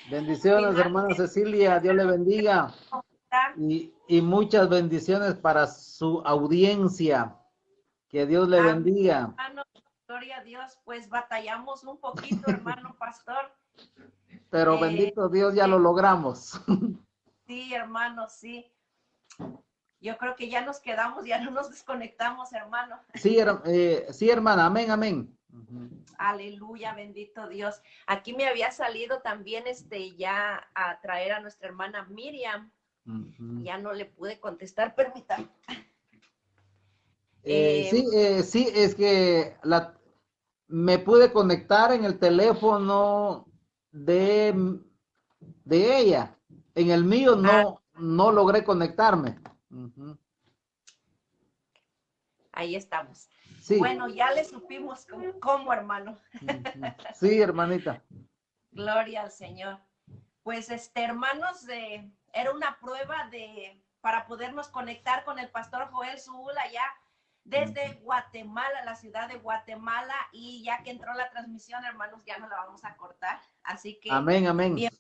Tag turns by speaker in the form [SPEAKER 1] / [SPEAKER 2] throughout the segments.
[SPEAKER 1] Bendiciones, hermana Cecilia, Dios le bendiga. Y muchas bendiciones para su audiencia. Que Dios le
[SPEAKER 2] Amén,
[SPEAKER 1] bendiga.
[SPEAKER 2] hermano, gloria a Dios. Pues batallamos un poquito, hermano pastor.
[SPEAKER 1] Pero bendito Dios, ya lo logramos.
[SPEAKER 2] Sí, hermano, sí. Yo creo que ya nos quedamos, ya no nos desconectamos, hermano.
[SPEAKER 1] Sí, sí, hermana, amén, amén.
[SPEAKER 2] Aleluya, bendito Dios. Aquí me había salido también ya a traer a nuestra hermana Miriam. Ya no le pude contestar, permítame.
[SPEAKER 1] Sí, es que me pude conectar en el teléfono de ella. En el mío no logré conectarme.
[SPEAKER 2] Ahí estamos.
[SPEAKER 1] Sí.
[SPEAKER 2] Bueno, ya le supimos cómo, hermano.
[SPEAKER 1] Sí, hermanita.
[SPEAKER 2] Gloria al Señor. Pues hermanos, era una prueba para podernos conectar con el pastor Joel Zuul allá desde Guatemala, la ciudad de Guatemala, y ya que entró la transmisión, hermanos, ya no la vamos a cortar. Así que
[SPEAKER 1] amén, amén.
[SPEAKER 2] Bien,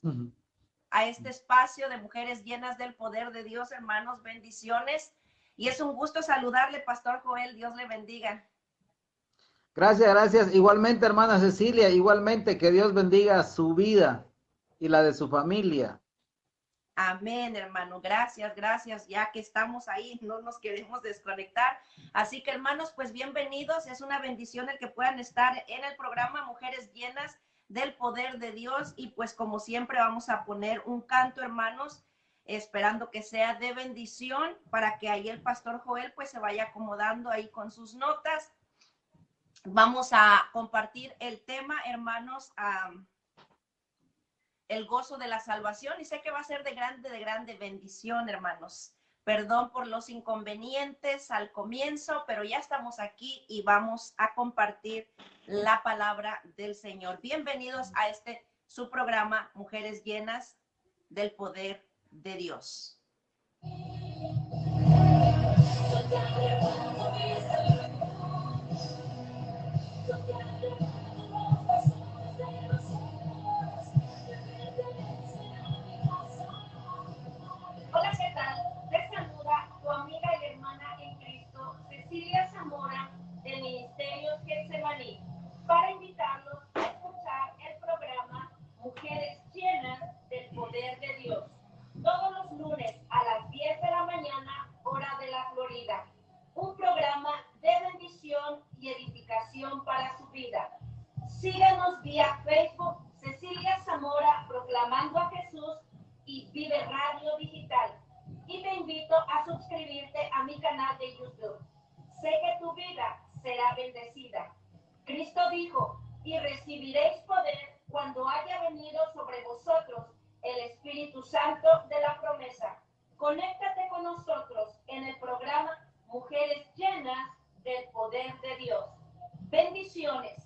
[SPEAKER 2] a este espacio de mujeres llenas del poder de Dios, hermanos, bendiciones. Y es un gusto saludarle, pastor Joel, Dios le bendiga.
[SPEAKER 1] Gracias, gracias. Igualmente, hermana Cecilia, igualmente que Dios bendiga su vida y la de su familia.
[SPEAKER 2] Amén, hermano. Gracias, gracias. Ya que estamos ahí, no nos queremos desconectar. Así que, hermanos, pues bienvenidos. Es una bendición el que puedan estar en el programa Mujeres Llenas del Poder de Dios. Y pues como siempre vamos a poner un canto, hermanos, esperando que sea de bendición para que ahí el pastor Joel pues se vaya acomodando ahí con sus notas. Vamos a compartir el tema, hermanos, el gozo de la salvación, y sé que va a ser de grande bendición, hermanos. Perdón por los inconvenientes al comienzo, pero ya estamos aquí y vamos a compartir la palabra del Señor. Bienvenidos a su programa, Mujeres Llenas del Poder de Dios.
[SPEAKER 3] Hola, ¿qué tal? Les saluda tu amiga y hermana en Cristo, Cecilia Zamora, del Ministerio Getsemaní, para invitarlos a escuchar el programa Mujeres Llenas del Poder de Dios, todos los lunes a las 10 de la mañana, hora de la Florida. Un programa de bendición y edificación para su vida. Síguenos vía Facebook, Cecilia Zamora, Proclamando a Jesús, y Vive Radio Digital. Y te invito a suscribirte a mi canal de YouTube. Sé que tu vida será bendecida. Cristo dijo, y recibiréis poder cuando haya venido sobre vosotros el Espíritu Santo de la promesa. Conéctate con nosotros en el programa Mujeres Llenas del Poder de Dios. Bendiciones.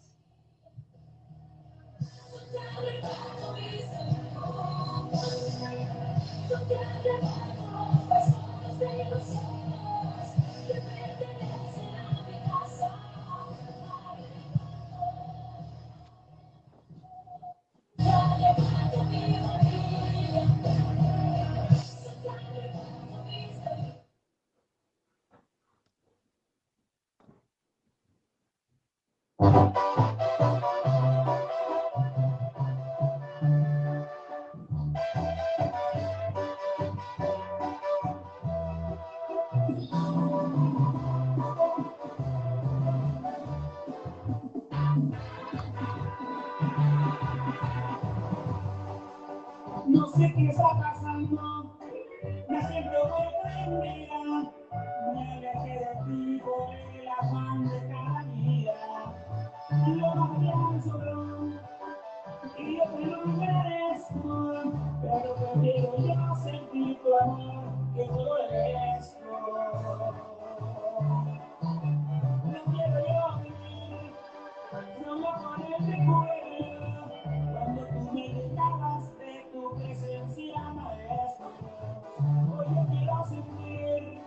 [SPEAKER 4] No sé qué está pasando, me siento sorprendida. Me alejé de ti por el afán de cada día. Lo más bien sobró y yo te lo merezco, pero prefiero yo sentir tu amor que todo el resto. No quiero yo vivir solo con el recuerdo cuando tú me gritabas de tu presencia, maestro. Hoy yo quiero sentir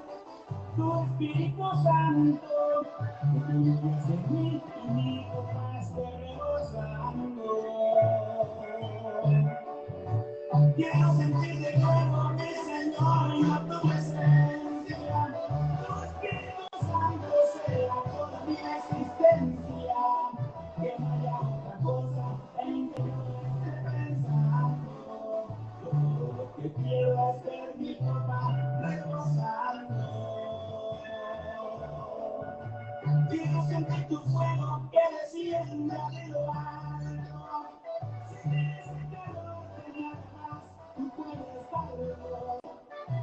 [SPEAKER 4] tu Espíritu Santo, que tú vives en mí y mi copa esté rebosando. Quiero sentir de nuevo, mi Señor, tu presencia. Tu Espíritu Santo sea toda mi existencia. Que no haya otra cosa en que yo esté pensando. Todo lo que quiero es ver mi copa rebosando. Quiero sentir tu fuego que descienda de lo alto. Sentir ese calor que nada más tú puedes darlo.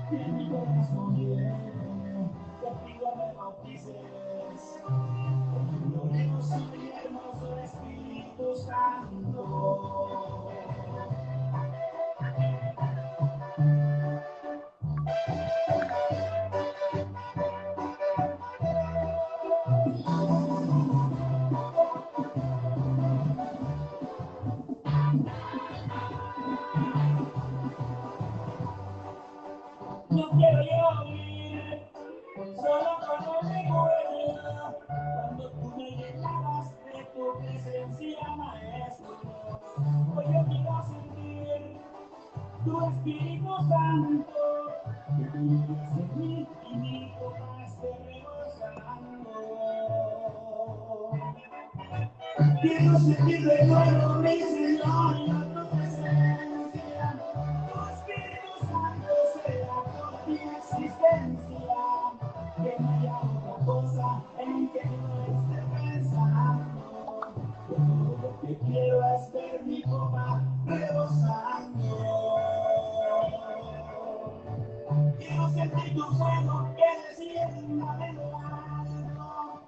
[SPEAKER 4] Que mi corazón lleno, te pido me bautices. Con tu glorioso y hermoso Espíritu Santo. No quiero yo vivir solo cuando me muera, cuando tú me llenabas de tu presencia, maestro. Hoy yo quiero sentir tu Espíritu Santo, que tú vives en mí y mi copa esté rebosando. Quiero sentir de nuevo, mi Señor, tu presencia. Tu Espíritu Santo sea toda mi existencia. Que no haya otra cosa en que yo esté pensando. Todo lo que quiero es ver mi copa rebosando. Quiero sentir tu fuego que descienda de lo alto.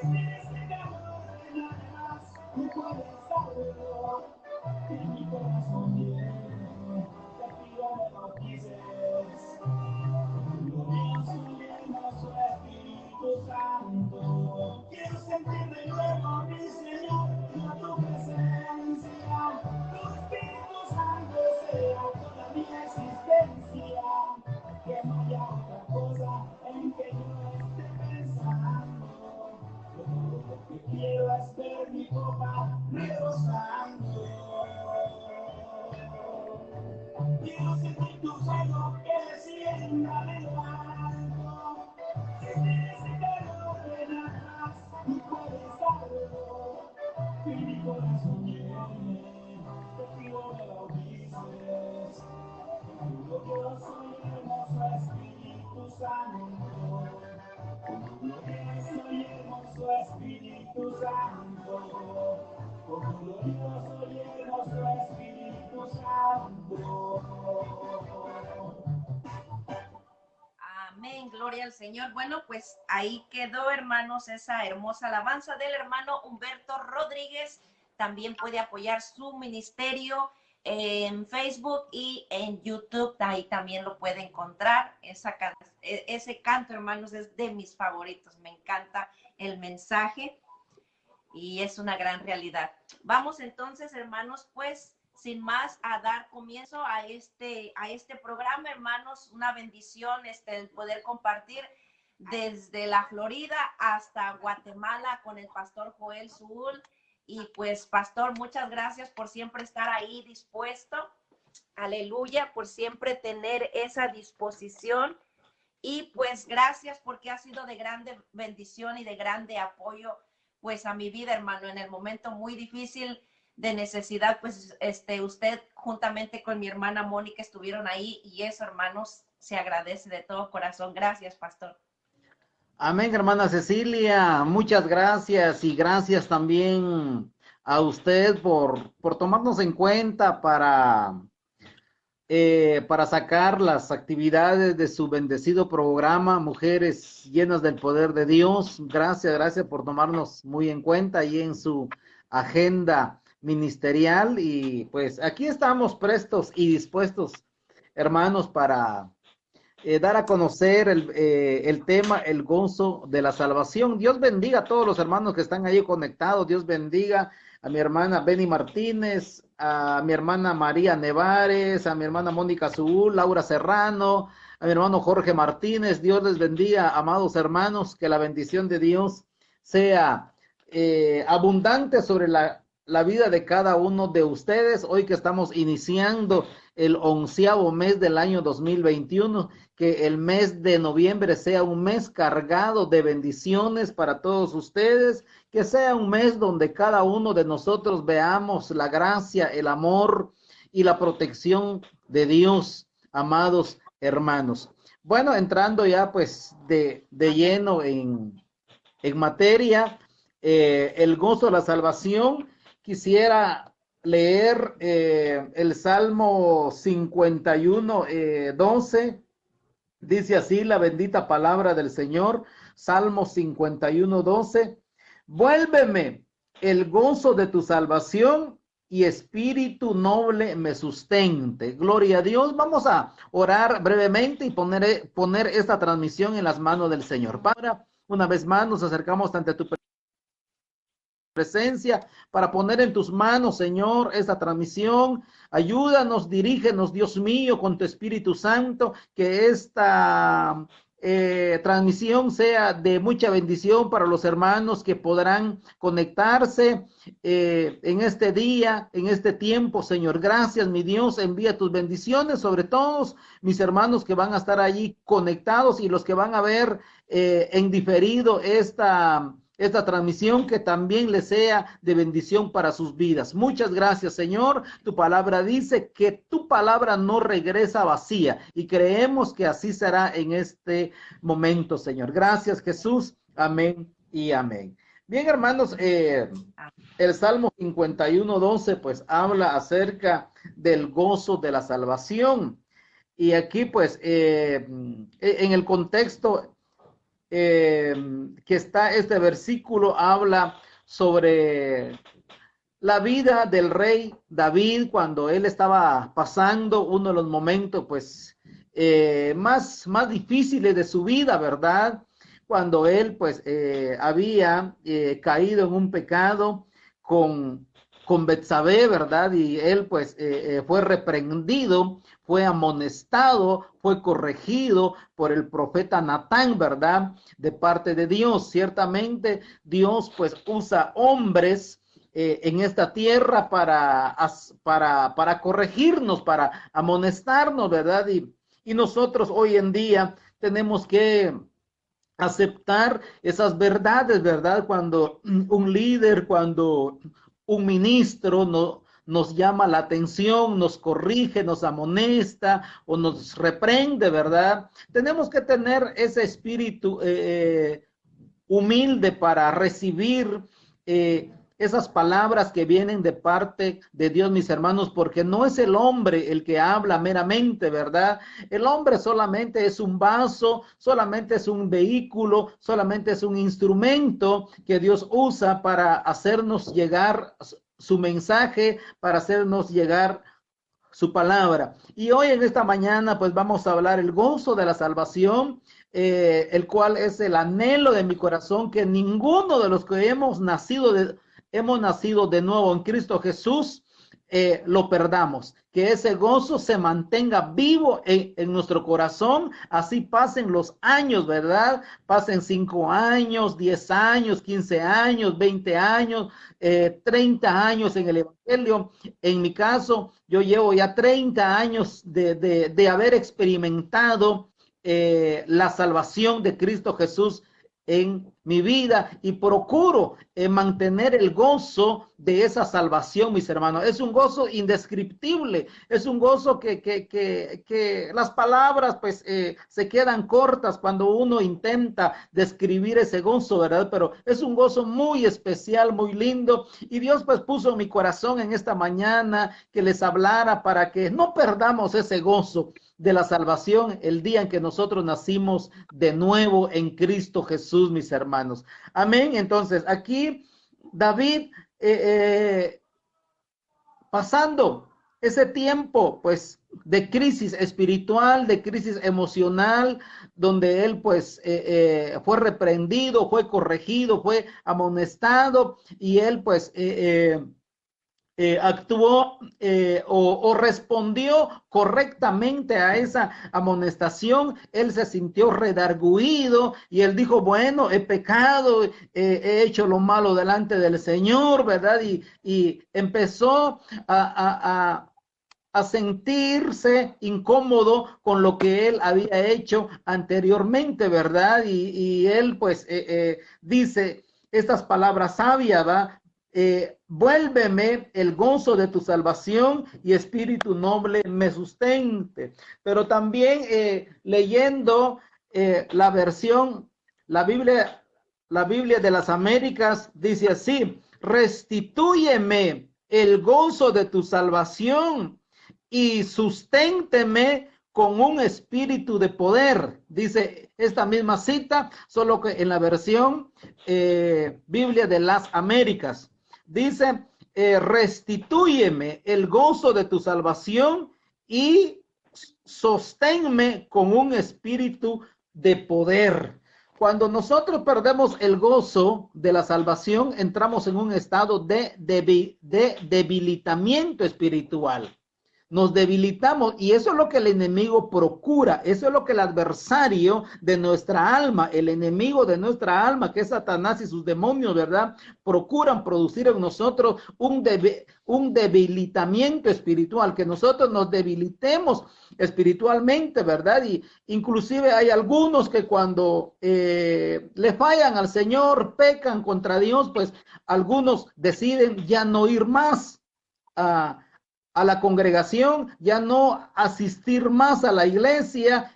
[SPEAKER 4] Sentir ese calor que nada más tú puedes darlo. Que mi corazón lleno, te pido me bautices. Con tu glorioso y hermoso Espíritu Santo. Quiero sentir de nuevo, mi Señor, tu presencia. Tu Espíritu Santo sea toda mi existencia. Que no haya otra cosa en que yo esté pensando. Todo lo que quiero es ver mi copa rebosando. Quiero sentir tu fuego que descienda de lo alto. Sentir ese calor que nada más tú puedes darlo. Que mi corazón llene, te pido me bautices. Con tu glorioso y hermoso Espíritu Santo. Con tu glorioso y hermoso Espíritu Santo. Con tu glorioso y hermoso Espíritu Santo.
[SPEAKER 2] Amén, gloria al Señor. Bueno, pues ahí quedó, hermanos, esa hermosa alabanza del hermano Humberto Rodríguez. También puede apoyar su ministerio en Facebook y en YouTube. Ahí también lo puede encontrar. Ese canto, hermanos, es de mis favoritos. Me encanta el mensaje y es una gran realidad. Vamos entonces, hermanos, pues sin más a dar comienzo a este programa, hermanos. Una bendición el poder compartir desde la Florida hasta Guatemala con el pastor Joel Zuul. Y pues, pastor, muchas gracias por siempre estar ahí dispuesto. Aleluya, por siempre tener esa disposición. Y pues gracias porque ha sido de grande bendición y de grande apoyo pues a mi vida, hermano, en el momento muy difícil de necesidad, pues usted juntamente con mi hermana Mónica estuvieron ahí y eso, hermanos, se agradece de todo corazón. Gracias, pastor.
[SPEAKER 1] Amén, hermana Cecilia, muchas gracias y gracias también a usted por tomarnos en cuenta para sacar las actividades de su bendecido programa, Mujeres Llenas del Poder de Dios. Gracias por tomarnos muy en cuenta y en su agenda ministerial. Y pues aquí estamos prestos y dispuestos, hermanos, para dar a conocer el tema, el gozo de la salvación. Dios bendiga a todos los hermanos que están ahí conectados. Dios bendiga a mi hermana Benny Martínez, a mi hermana María Nevares, a mi hermana Mónica Zuul, Laura Serrano, a mi hermano Jorge Martínez. Dios les bendiga, amados hermanos, que la bendición de Dios sea abundante sobre la vida de cada uno de ustedes, hoy que estamos iniciando el 11º mes del año 2021, que el mes de noviembre sea un mes cargado de bendiciones para todos ustedes, que sea un mes donde cada uno de nosotros veamos la gracia, el amor y la protección de Dios, amados hermanos. Bueno, entrando ya pues de lleno en materia, el gozo de la salvación, quisiera leer el Salmo 51, 12. Dice así la bendita palabra del Señor, Salmo 51, 12. Vuélveme el gozo de tu salvación y espíritu noble me sustente. Gloria a Dios. Vamos a orar brevemente y poner esta transmisión en las manos del Señor. Padre, una vez más nos acercamos ante tu presencia para poner en tus manos, Señor, esta transmisión. Ayúdanos, dirígenos, Dios mío, con tu Espíritu Santo, que esta transmisión sea de mucha bendición para los hermanos que podrán conectarse en este día, en este tiempo, Señor. Gracias, mi Dios, envía tus bendiciones sobre todos mis hermanos que van a estar allí conectados y los que van a ver en diferido esta transmisión, que también les sea de bendición para sus vidas. Muchas gracias, Señor. Tu palabra dice que tu palabra no regresa vacía y creemos que así será en este momento, Señor. Gracias, Jesús. Amén y amén. Bien, hermanos, el Salmo 51, 12 pues habla acerca del gozo de la salvación. Y aquí pues en el contexto que está este versículo, habla sobre la vida del rey David cuando él estaba pasando uno de los momentos pues más difíciles de su vida, ¿verdad? Cuando él pues había caído en un pecado con Betsabé, ¿verdad? Y él pues fue reprendido, fue amonestado, fue corregido por el profeta Natán, ¿verdad? De parte de Dios. Ciertamente Dios pues usa hombres en esta tierra para corregirnos, para amonestarnos, ¿verdad? Y nosotros hoy en día tenemos que aceptar esas verdades, ¿verdad? Cuando un líder, cuando un ministro nos llama la atención, nos corrige, nos amonesta o nos reprende, ¿verdad? Tenemos que tener ese espíritu humilde para recibir esas palabras que vienen de parte de Dios, mis hermanos, porque no es el hombre el que habla meramente, ¿verdad? El hombre solamente es un vaso, solamente es un vehículo, solamente es un instrumento que Dios usa para hacernos llegar su mensaje, para hacernos llegar su palabra. Y hoy en esta mañana pues vamos a hablar el gozo de la salvación, el cual es el anhelo de mi corazón, que ninguno de los que hemos nacido de nuevo en Cristo Jesús lo perdamos, que ese gozo se mantenga vivo en nuestro corazón, así pasen los años, ¿verdad? Pasen 5 años, 10 años, 15 años, 20 años, 30 años en el Evangelio. En mi caso, yo llevo ya 30 años de haber experimentado la salvación de Cristo Jesús en mi vida y procuro mantener el gozo de esa salvación, mis hermanos. Es un gozo indescriptible, es un gozo que las palabras pues se quedan cortas cuando uno intenta describir ese gozo, ¿verdad? Pero es un gozo muy especial, muy lindo, y Dios pues puso en mi corazón en esta mañana que les hablara para que no perdamos ese gozo de la salvación el día en que nosotros nacimos de nuevo en Cristo Jesús, mis hermanos. Amén. Entonces, aquí David, pasando ese tiempo, pues, de crisis espiritual, de crisis emocional, donde él, pues, fue reprendido, fue corregido, fue amonestado, y él, pues, actuó o respondió correctamente a esa amonestación. Él se sintió redarguido y él dijo, bueno, he pecado, he hecho lo malo delante del Señor, ¿verdad? Y empezó a sentirse incómodo con lo que él había hecho anteriormente, ¿verdad? Y él pues dice estas palabras sabias, ¿va? Vuélveme el gozo de tu salvación y espíritu noble me sustente. Pero también leyendo la versión, la Biblia de las Américas dice así, restitúyeme el gozo de tu salvación y susténteme con un espíritu de poder. Dice esta misma cita, solo que en la versión Biblia de las Américas. Dice, restitúyeme el gozo de tu salvación y sosténme con un espíritu de poder. Cuando nosotros perdemos el gozo de la salvación, entramos en un estado de debilitamiento espiritual. Nos debilitamos y eso es lo que el enemigo procura, eso es lo que el adversario de nuestra alma, el enemigo de nuestra alma, que es Satanás y sus demonios, ¿verdad? Procuran producir en nosotros un debilitamiento espiritual, que nosotros nos debilitemos espiritualmente, ¿verdad? Y inclusive hay algunos que cuando le fallan al Señor, pecan contra Dios, pues algunos deciden ya no ir más a la congregación, ya no asistir más a la iglesia,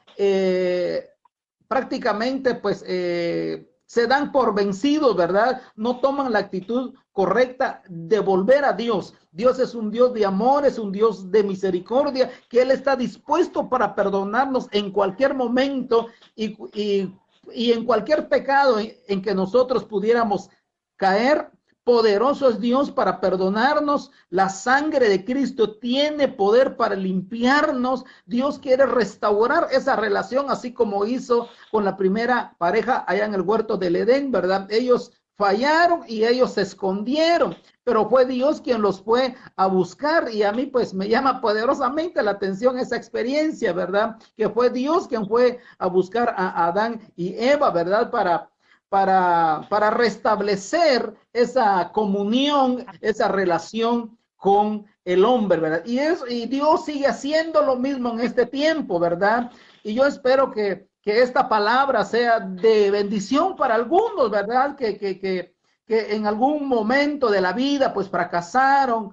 [SPEAKER 1] prácticamente pues se dan por vencidos, ¿verdad? No toman la actitud correcta de volver a Dios. Dios es un Dios de amor, es un Dios de misericordia, que Él está dispuesto para perdonarnos en cualquier momento y en cualquier pecado en que nosotros pudiéramos caer. Poderoso es Dios para perdonarnos. La sangre de Cristo tiene poder para limpiarnos. Dios quiere restaurar esa relación, así como hizo con la primera pareja allá en el huerto del Edén, ¿verdad? Ellos fallaron y ellos se escondieron, pero fue Dios quien los fue a buscar, y a mí pues me llama poderosamente la atención esa experiencia, ¿verdad? Que fue Dios quien fue a buscar a Adán y Eva, ¿verdad? Para restablecer esa comunión, esa relación con el hombre, ¿verdad? Y Dios sigue haciendo lo mismo en este tiempo, ¿verdad? Y yo espero que esta palabra sea de bendición para algunos, ¿verdad? Que en algún momento de la vida, pues fracasaron,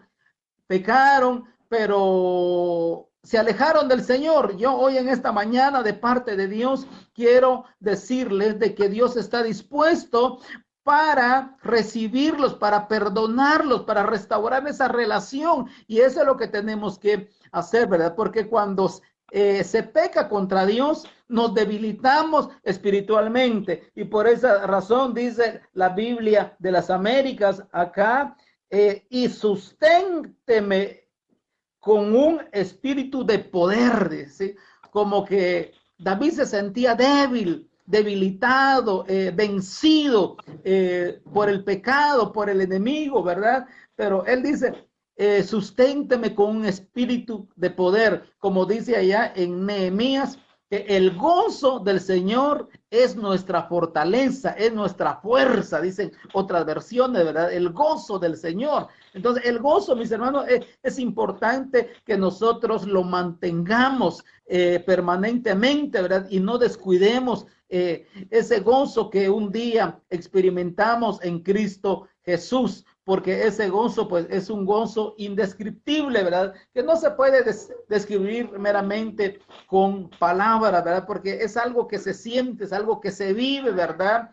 [SPEAKER 1] pecaron, pero se alejaron del Señor. Yo hoy en esta mañana de parte de Dios quiero decirles de que Dios está dispuesto para recibirlos, para perdonarlos, para restaurar esa relación. Y eso es lo que tenemos que hacer, ¿verdad? Porque cuando se peca contra Dios, nos debilitamos espiritualmente. Y por esa razón dice la Biblia de las Américas acá, y susténteme con un espíritu de poder, ¿sí? Como que David se sentía débil, debilitado, vencido por el pecado, por el enemigo, ¿verdad? Pero él dice, susténteme con un espíritu de poder, como dice allá en Nehemías, que el gozo del Señor es nuestra fortaleza, es nuestra fuerza, dicen otras versiones, ¿verdad? El gozo del Señor. Entonces, el gozo, mis hermanos, es importante que nosotros lo mantengamos permanentemente, ¿verdad? Y no descuidemos ese gozo que un día experimentamos en Cristo Jesús, porque ese gozo, pues, es un gozo indescriptible, ¿verdad? Que no se puede describir meramente con palabras, ¿verdad? Porque es algo que se siente, es algo que se vive, ¿verdad?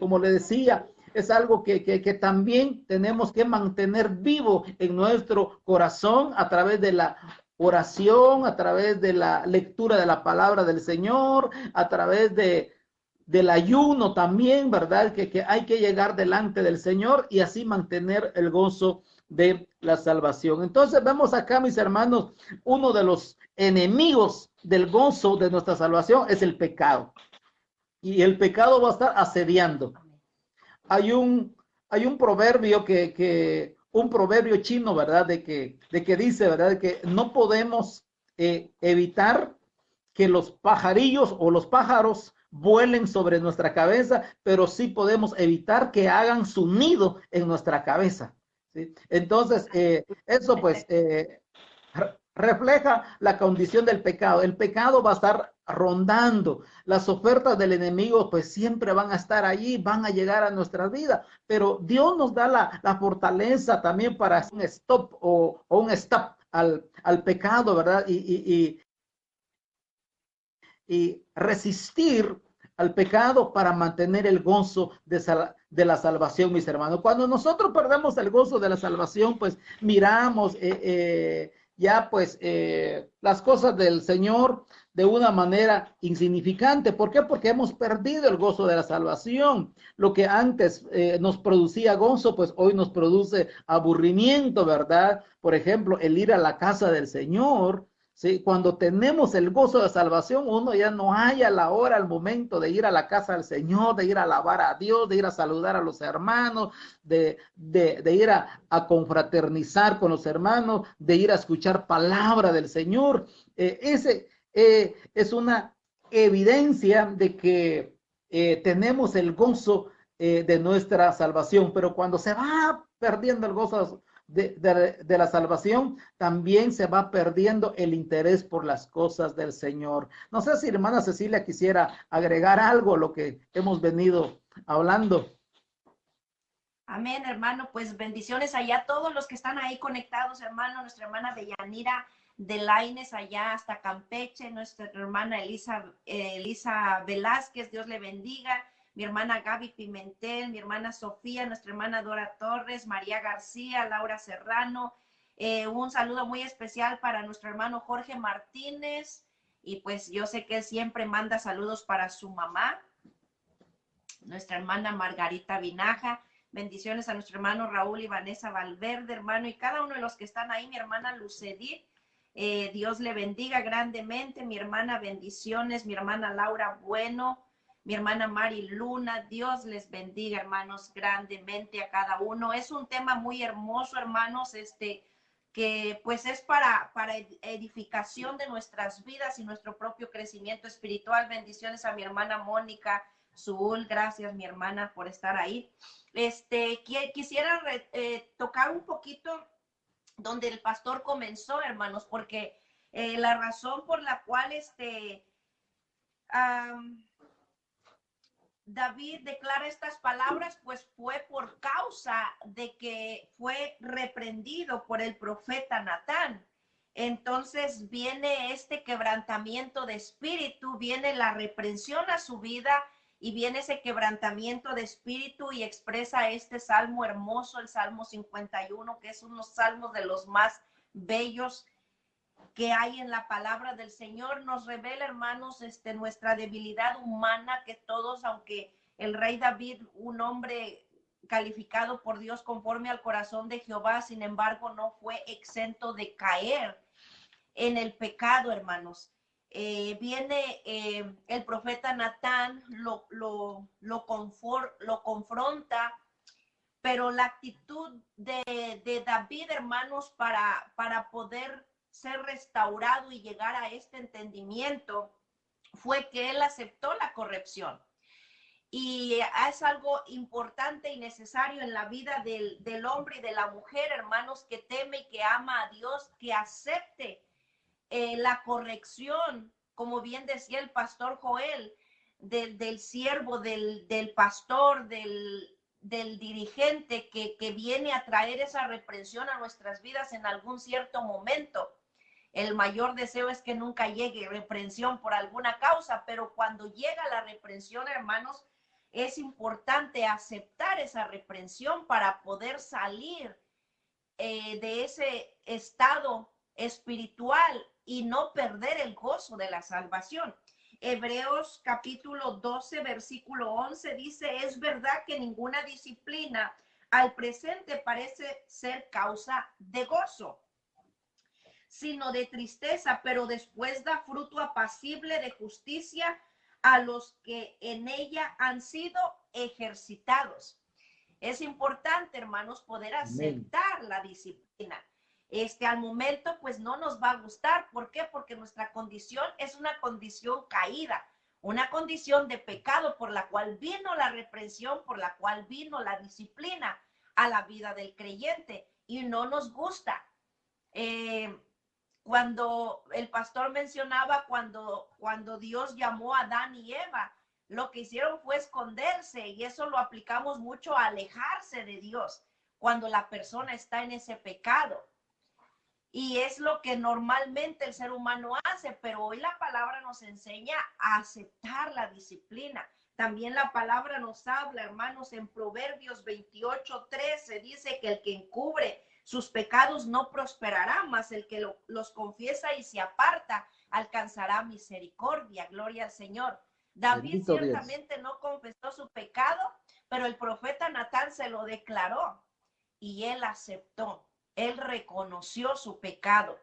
[SPEAKER 1] Como le decía, es algo que también tenemos que mantener vivo en nuestro corazón a través de la oración, a través de la lectura de la palabra del Señor, a través del ayuno también, ¿verdad? Que hay que llegar delante del Señor y así mantener el gozo de la salvación. Entonces vemos acá, mis hermanos, uno de los enemigos del gozo de nuestra salvación es el pecado. Y el pecado va a estar asediando. Hay un proverbio que un proverbio chino, ¿verdad? De que dice, ¿verdad? Que no podemos evitar que los pajarillos o los pájaros vuelen sobre nuestra cabeza, pero sí podemos evitar que hagan su nido en nuestra cabeza. ¿Sí? Entonces, eso pues refleja la condición del pecado. El pecado va a estar rondando. Las ofertas del enemigo pues siempre van a estar allí, van a llegar a nuestras vidas, pero Dios nos da la fortaleza también para hacer un stop o un stop al pecado, ¿verdad? Y resistir al pecado para mantener el gozo de la salvación, mis hermanos. Cuando nosotros perdemos el gozo de la salvación, pues miramos ya pues las cosas del Señor de una manera insignificante. ¿Por qué? Porque hemos perdido el gozo de la salvación. Lo que antes nos producía gozo, pues hoy nos produce aburrimiento, ¿verdad? Por ejemplo, el ir a la casa del Señor. Sí, cuando tenemos el gozo de salvación, uno ya no haya la hora, el momento de ir a la casa del Señor, de ir a alabar a Dios, de ir a saludar a los hermanos, de ir a confraternizar con los hermanos, de ir a escuchar palabra del Señor. Ese es una evidencia de que tenemos el gozo de nuestra salvación, pero cuando se va perdiendo el gozo de la salvación, también se va perdiendo el interés por las cosas del Señor. No sé si hermana Cecilia quisiera agregar algo a lo que hemos venido hablando.
[SPEAKER 2] Amén, hermano. Pues bendiciones allá a todos los que están ahí conectados, hermano. Nuestra hermana Deyanira de Laines allá hasta Campeche, nuestra hermana Elisa Velázquez, Dios le bendiga. Mi hermana Gaby Pimentel, mi hermana Sofía, nuestra hermana Dora Torres, María García, Laura Serrano. Un saludo muy especial para nuestro hermano Jorge Martínez. Y pues yo sé que él siempre manda saludos para su mamá, nuestra hermana Margarita Vinaja. Bendiciones a nuestro hermano Raúl y Vanessa Valverde, hermano, y cada uno de los que están ahí, mi hermana Lucedit. Dios le bendiga grandemente, mi hermana, bendiciones, mi hermana Laura Bueno, mi hermana Mari Luna, Dios les bendiga, hermanos, grandemente a cada uno. Es un tema muy hermoso, hermanos, que pues es para edificación de nuestras vidas y nuestro propio crecimiento espiritual. Bendiciones a mi hermana Mónica Zuul, gracias, mi hermana, por estar ahí. Quisiera tocar un poquito donde el pastor comenzó, hermanos, porque la razón por la cual David declara estas palabras, pues fue por causa de que fue reprendido por el profeta Natán. Entonces viene este quebrantamiento de espíritu, viene la reprensión a su vida y viene ese quebrantamiento de espíritu y expresa este salmo hermoso, el Salmo 51, que es unos salmos de los más bellos que hay en la palabra del Señor. Nos revela, hermanos, nuestra debilidad humana, que todos, aunque el rey David, un hombre calificado por Dios conforme al corazón de Jehová, sin embargo, no fue exento de caer en el pecado, hermanos. Viene el profeta Natán, lo confronta, pero la actitud de David, hermanos, para poder ser restaurado y llegar a este entendimiento, fue que él aceptó la corrección. Y es algo importante y necesario en la vida del hombre y de la mujer, hermanos, que teme y que ama a Dios, que acepte la corrección, como bien decía el pastor Joel, del siervo, del pastor, del dirigente que viene a traer esa reprensión a nuestras vidas en algún cierto momento. El mayor deseo es que nunca llegue reprensión por alguna causa, pero cuando llega la reprensión, hermanos, es importante aceptar esa reprensión para poder salir de ese estado espiritual y no perder el gozo de la salvación. Hebreos capítulo 12, versículo 11 dice: es verdad que ninguna disciplina al presente parece ser causa de gozo, sino de tristeza, pero después da fruto apacible de justicia a los que en ella han sido ejercitados. Es importante, hermanos, poder
[SPEAKER 1] Amén.
[SPEAKER 2] aceptar la disciplina. Al momento, pues no nos va a gustar. ¿Por qué? Porque nuestra condición es una condición caída, una condición de pecado por la cual vino la reprensión, por la cual vino la disciplina a la vida del creyente y no nos gusta. Cuando el pastor mencionaba cuando Dios llamó a Adán y Eva, lo que hicieron fue esconderse y eso lo aplicamos mucho a alejarse de Dios cuando la persona está en ese pecado. Y es lo que normalmente el ser humano hace, pero hoy la palabra nos enseña a aceptar la disciplina. También la palabra nos habla, hermanos, en Proverbios 28:13, dice que el que encubre sus pecados no prosperará, mas el que los confiesa y se aparta alcanzará misericordia. Gloria al Señor. David
[SPEAKER 1] Bendito
[SPEAKER 2] ciertamente no confesó su pecado, pero el profeta Natán se lo declaró y él aceptó. Él reconoció su pecado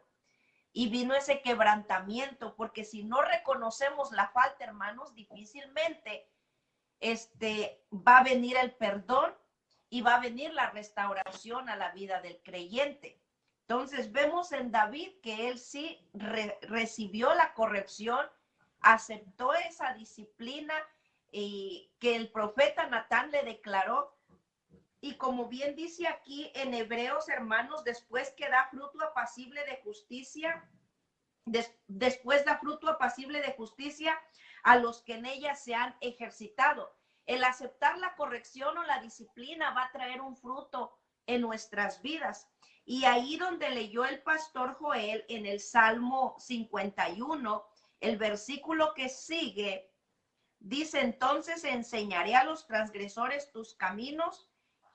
[SPEAKER 2] y vino ese quebrantamiento, porque si no reconocemos la falta, hermanos, difícilmente va a venir el perdón y va a venir la restauración a la vida del creyente. Entonces vemos en David que él sí recibió la corrección, aceptó esa disciplina y que el profeta Natán le declaró. Y como bien dice aquí en Hebreos, hermanos, después que da fruto apacible de justicia, después da fruto apacible de justicia a los que en ella se han ejercitado. El aceptar la corrección o la disciplina va a traer un fruto en nuestras vidas. Y ahí donde leyó el pastor Joel en el Salmo 51, el versículo que sigue, dice: entonces enseñaré a los transgresores tus caminos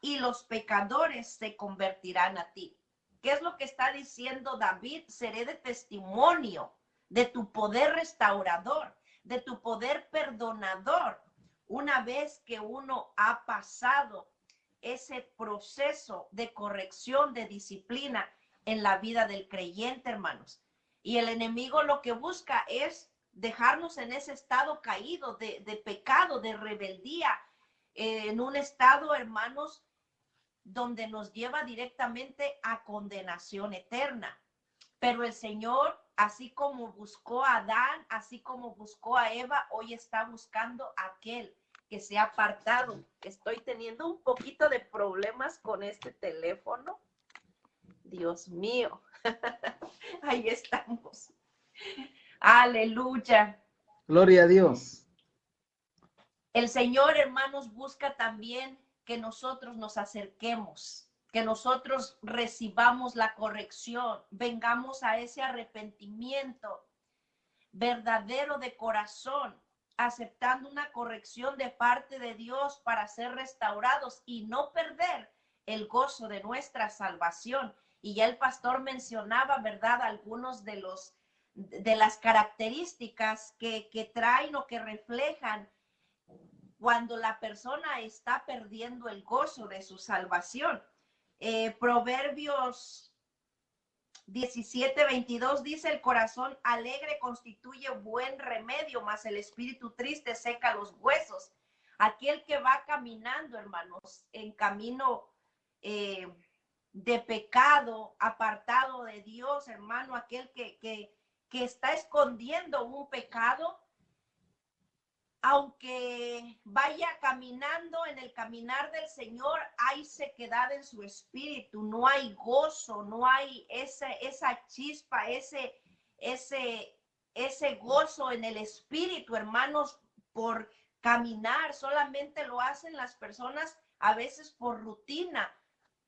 [SPEAKER 2] y los pecadores se convertirán a ti. ¿Qué es lo que está diciendo David? Seré de testimonio de tu poder restaurador, de tu poder perdonador, una vez que uno ha pasado ese proceso de corrección, de disciplina en la vida del creyente, hermanos. Y el enemigo lo que busca es dejarnos en ese estado caído de pecado, de rebeldía, en un estado, hermanos, donde nos lleva directamente a condenación eterna. Pero el Señor, así como buscó a Adán, así como buscó a Eva, hoy está buscando a aquel que se ha apartado. Estoy teniendo un poquito de problemas con este teléfono. Dios mío. Ahí estamos. Aleluya.
[SPEAKER 1] Gloria a Dios.
[SPEAKER 2] El Señor, hermanos, busca también que nosotros nos acerquemos, que nosotros recibamos la corrección, vengamos a ese arrepentimiento verdadero de corazón, aceptando una corrección de parte de Dios para ser restaurados y no perder el gozo de nuestra salvación. Y ya el pastor mencionaba, ¿verdad?, algunos de las características que traen o que reflejan cuando la persona está perdiendo el gozo de su salvación. Proverbios 17:22 dice: el corazón alegre constituye buen remedio, mas el espíritu triste seca los huesos. Aquel que va caminando, hermanos, en camino de pecado, apartado de Dios, hermano, aquel que está escondiendo un pecado, aunque vaya caminando en el caminar del Señor, hay sequedad en su espíritu, no hay gozo, no hay esa chispa, ese gozo en el espíritu, hermanos, por caminar. Solamente lo hacen las personas a veces por rutina,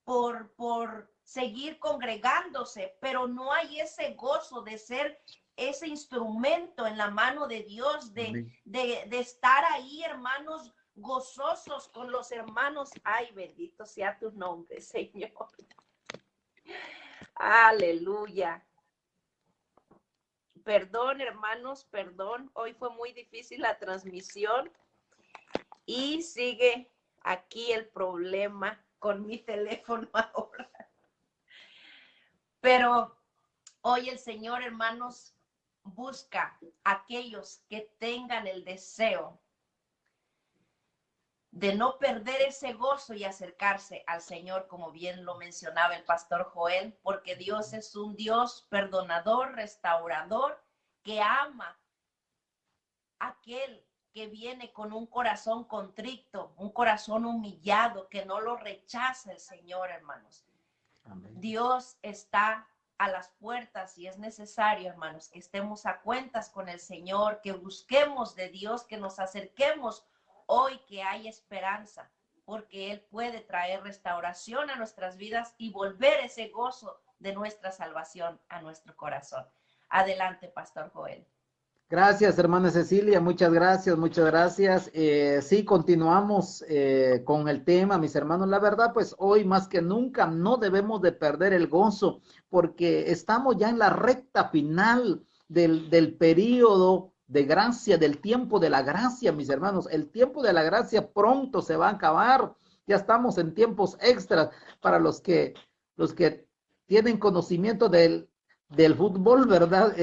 [SPEAKER 2] por seguir congregándose, pero no hay ese gozo de ser ese instrumento en la mano de Dios, de estar ahí, hermanos, gozosos con los hermanos. Ay, bendito sea tu nombre, Señor. Aleluya. Perdón, hermanos, perdón. Hoy fue muy difícil la transmisión y sigue aquí el problema con mi teléfono ahora. Pero hoy el Señor, hermanos, busca a aquellos que tengan el deseo de no perder ese gozo y acercarse al Señor, como bien lo mencionaba el pastor Joel, porque Dios es un Dios perdonador, restaurador, que ama a aquel que viene con un corazón contrito, un corazón humillado, que no lo rechaza el Señor, hermanos. Amén. Dios está a las puertas y es necesario, hermanos, que estemos a cuentas con el Señor, que busquemos de Dios, que nos acerquemos hoy, que hay esperanza, porque Él puede traer restauración a nuestras vidas y volver ese gozo de nuestra salvación a nuestro corazón. Adelante, Pastor Joel.
[SPEAKER 1] Gracias, hermana Cecilia, muchas gracias, muchas gracias. Sí, continuamos con el tema, mis hermanos. La verdad, pues hoy más que nunca no debemos de perder el gozo, porque estamos ya en la recta final del periodo de gracia, del tiempo de la gracia, mis hermanos. El tiempo de la gracia pronto se va a acabar. Ya estamos en tiempos extras para los que tienen conocimiento del fútbol, ¿verdad?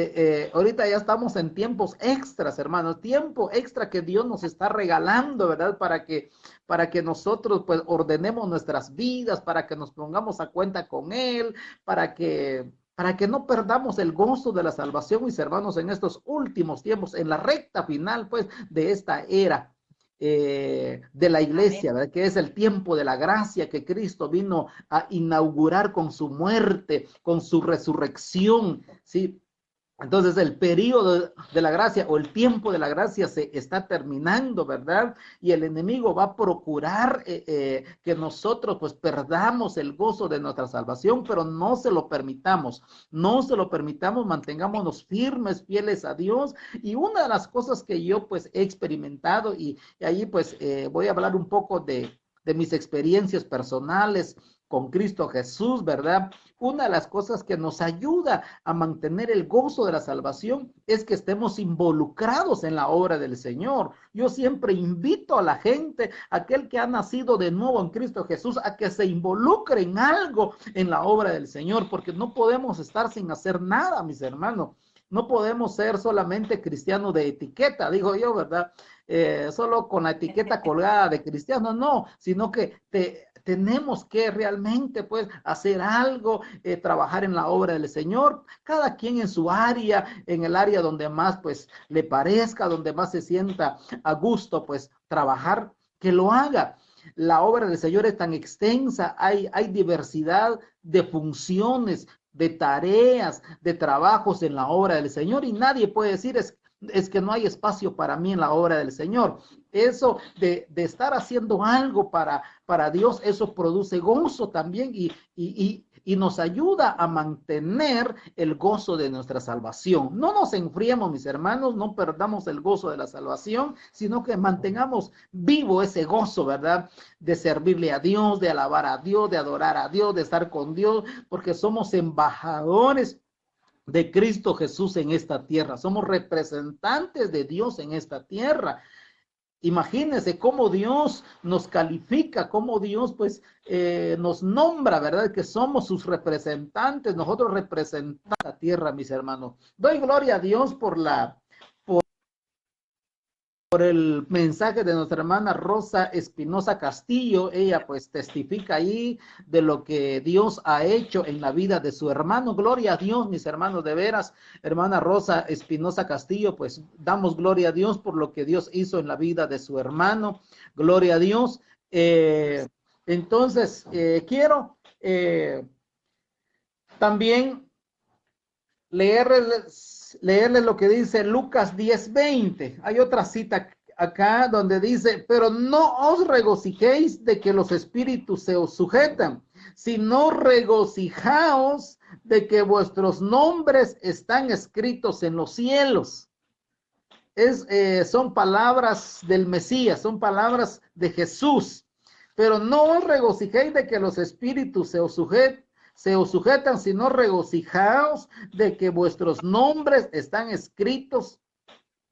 [SPEAKER 1] Ahorita ya estamos en tiempos extras, hermanos, tiempo extra que Dios nos está regalando, ¿verdad? Para que nosotros pues ordenemos nuestras vidas, para que nos pongamos a cuenta con Él, para que no perdamos el gozo de la salvación, mis hermanos, en estos últimos tiempos, en la recta final, pues, de esta era de la iglesia, ¿verdad? Que es el tiempo de la gracia que Cristo vino a inaugurar con su muerte, con su resurrección, ¿sí? Entonces el periodo de la gracia o el tiempo de la gracia se está terminando, ¿verdad? Y el enemigo va a procurar que nosotros pues perdamos el gozo de nuestra salvación, pero no se lo permitamos, mantengámonos firmes, fieles a Dios. Y una de las cosas que yo pues he experimentado y allí pues voy a hablar un poco de mis experiencias personales con Cristo Jesús, ¿verdad? Una de las cosas que nos ayuda a mantener el gozo de la salvación es que estemos involucrados en la obra del Señor. Yo siempre invito a la gente, aquel que ha nacido de nuevo en Cristo Jesús, a que se involucre en algo en la obra del Señor, porque no podemos estar sin hacer nada, mis hermanos. No podemos ser solamente cristianos de etiqueta, digo yo, ¿verdad? Solo con la etiqueta colgada de cristiano, no, sino que tenemos que realmente pues hacer algo, trabajar en la obra del Señor, cada quien en su área, en el área donde más pues le parezca, donde más se sienta a gusto pues trabajar, que lo haga. La obra del Señor es tan extensa, hay diversidad de funciones, de tareas, de trabajos en la obra del Señor y nadie puede decir es que no hay espacio para mí en la obra del Señor. Eso de estar haciendo algo para Dios, eso produce gozo también y nos ayuda a mantener el gozo de nuestra salvación. No nos enfriemos, mis hermanos, no perdamos el gozo de la salvación, sino que mantengamos vivo ese gozo, ¿verdad? De servirle a Dios, de alabar a Dios, de adorar a Dios, de estar con Dios, porque somos embajadores de Cristo Jesús en esta tierra. Somos representantes de Dios en esta tierra. Imagínense cómo Dios nos califica, cómo Dios pues nos nombra, ¿verdad? Que somos sus representantes. Nosotros representamos la tierra, mis hermanos. Doy gloria a Dios por el mensaje de nuestra hermana Rosa Espinosa Castillo. Ella pues testifica ahí de lo que Dios ha hecho en la vida de su hermano. Gloria a Dios, mis hermanos, de veras, hermana Rosa Espinosa Castillo, pues damos gloria a Dios por lo que Dios hizo en la vida de su hermano. Gloria a Dios. Entonces, quiero también leerles lo que dice Lucas 10:20. Hay otra cita acá donde dice, pero no os regocijéis de que los espíritus se os sujetan, sino regocijaos de que vuestros nombres están escritos en los cielos. Son palabras del Mesías, son palabras de Jesús. Pero no os regocijéis de que los espíritus se os sujetan, sino regocijaos de que vuestros nombres están escritos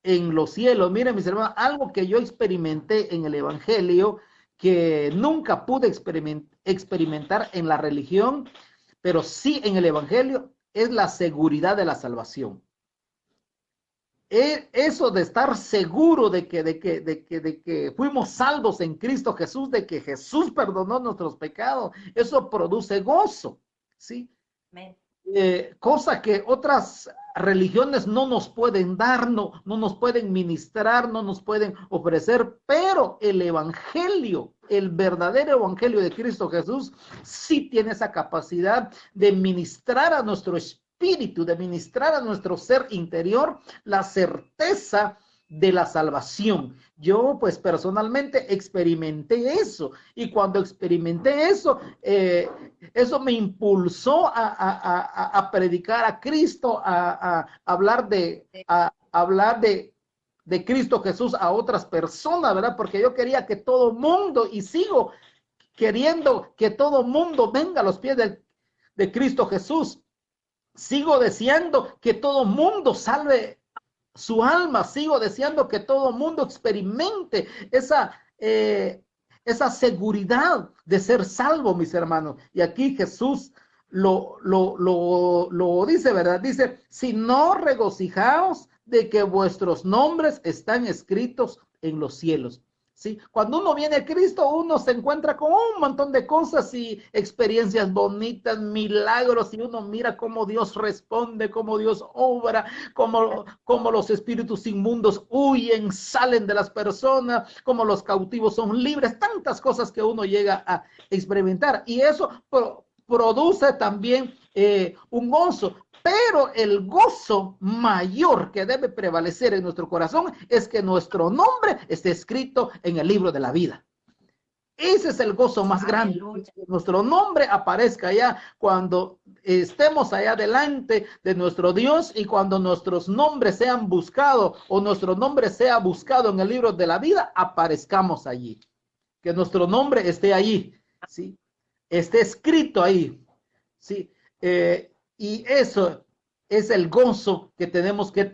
[SPEAKER 1] en los cielos. Miren, mis hermanos, algo que yo experimenté en el evangelio, que nunca pude experimentar en la religión, pero sí en el evangelio, es la seguridad de la salvación. eso de estar seguro de que fuimos salvos en Cristo Jesús, de que Jesús perdonó nuestros pecados, eso produce gozo, ¿sí?
[SPEAKER 2] Amén.
[SPEAKER 1] Cosa que otras religiones no nos pueden dar, no nos pueden ministrar, no nos pueden ofrecer, pero el evangelio, el verdadero evangelio de Cristo Jesús, sí tiene esa capacidad de ministrar a nuestro espíritu, de ministrar a nuestro ser interior la certeza de la salvación. Yo pues personalmente experimenté eso, y cuando experimenté eso, eso me impulsó a predicar a Cristo, a hablar de Cristo Jesús a otras personas, ¿verdad? Porque yo quería que todo mundo, y sigo queriendo que todo mundo venga a los pies de Cristo Jesús. Sigo deseando que todo mundo salve su alma, sigo deseando que todo mundo experimente esa seguridad de ser salvo, mis hermanos. Y aquí Jesús lo dice, ¿verdad? Dice, si no regocijaos de que vuestros nombres están escritos en los cielos. ¿Sí? Cuando uno viene a Cristo, uno se encuentra con un montón de cosas y experiencias bonitas, milagros, y uno mira cómo Dios responde, cómo Dios obra, cómo los espíritus inmundos huyen, salen de las personas, cómo los cautivos son libres, tantas cosas que uno llega a experimentar. Y eso produce también un gozo. Pero el gozo mayor que debe prevalecer en nuestro corazón es que nuestro nombre esté escrito en el libro de la vida. Ese es el gozo más grande. Que nuestro nombre aparezca allá cuando estemos allá delante de nuestro Dios, y cuando nuestros nombres sean buscados, o nuestro nombre sea buscado en el libro de la vida, aparezcamos allí. Que nuestro nombre esté allí, ¿sí? Esté escrito ahí, ¿sí? Y eso es el gozo que tenemos que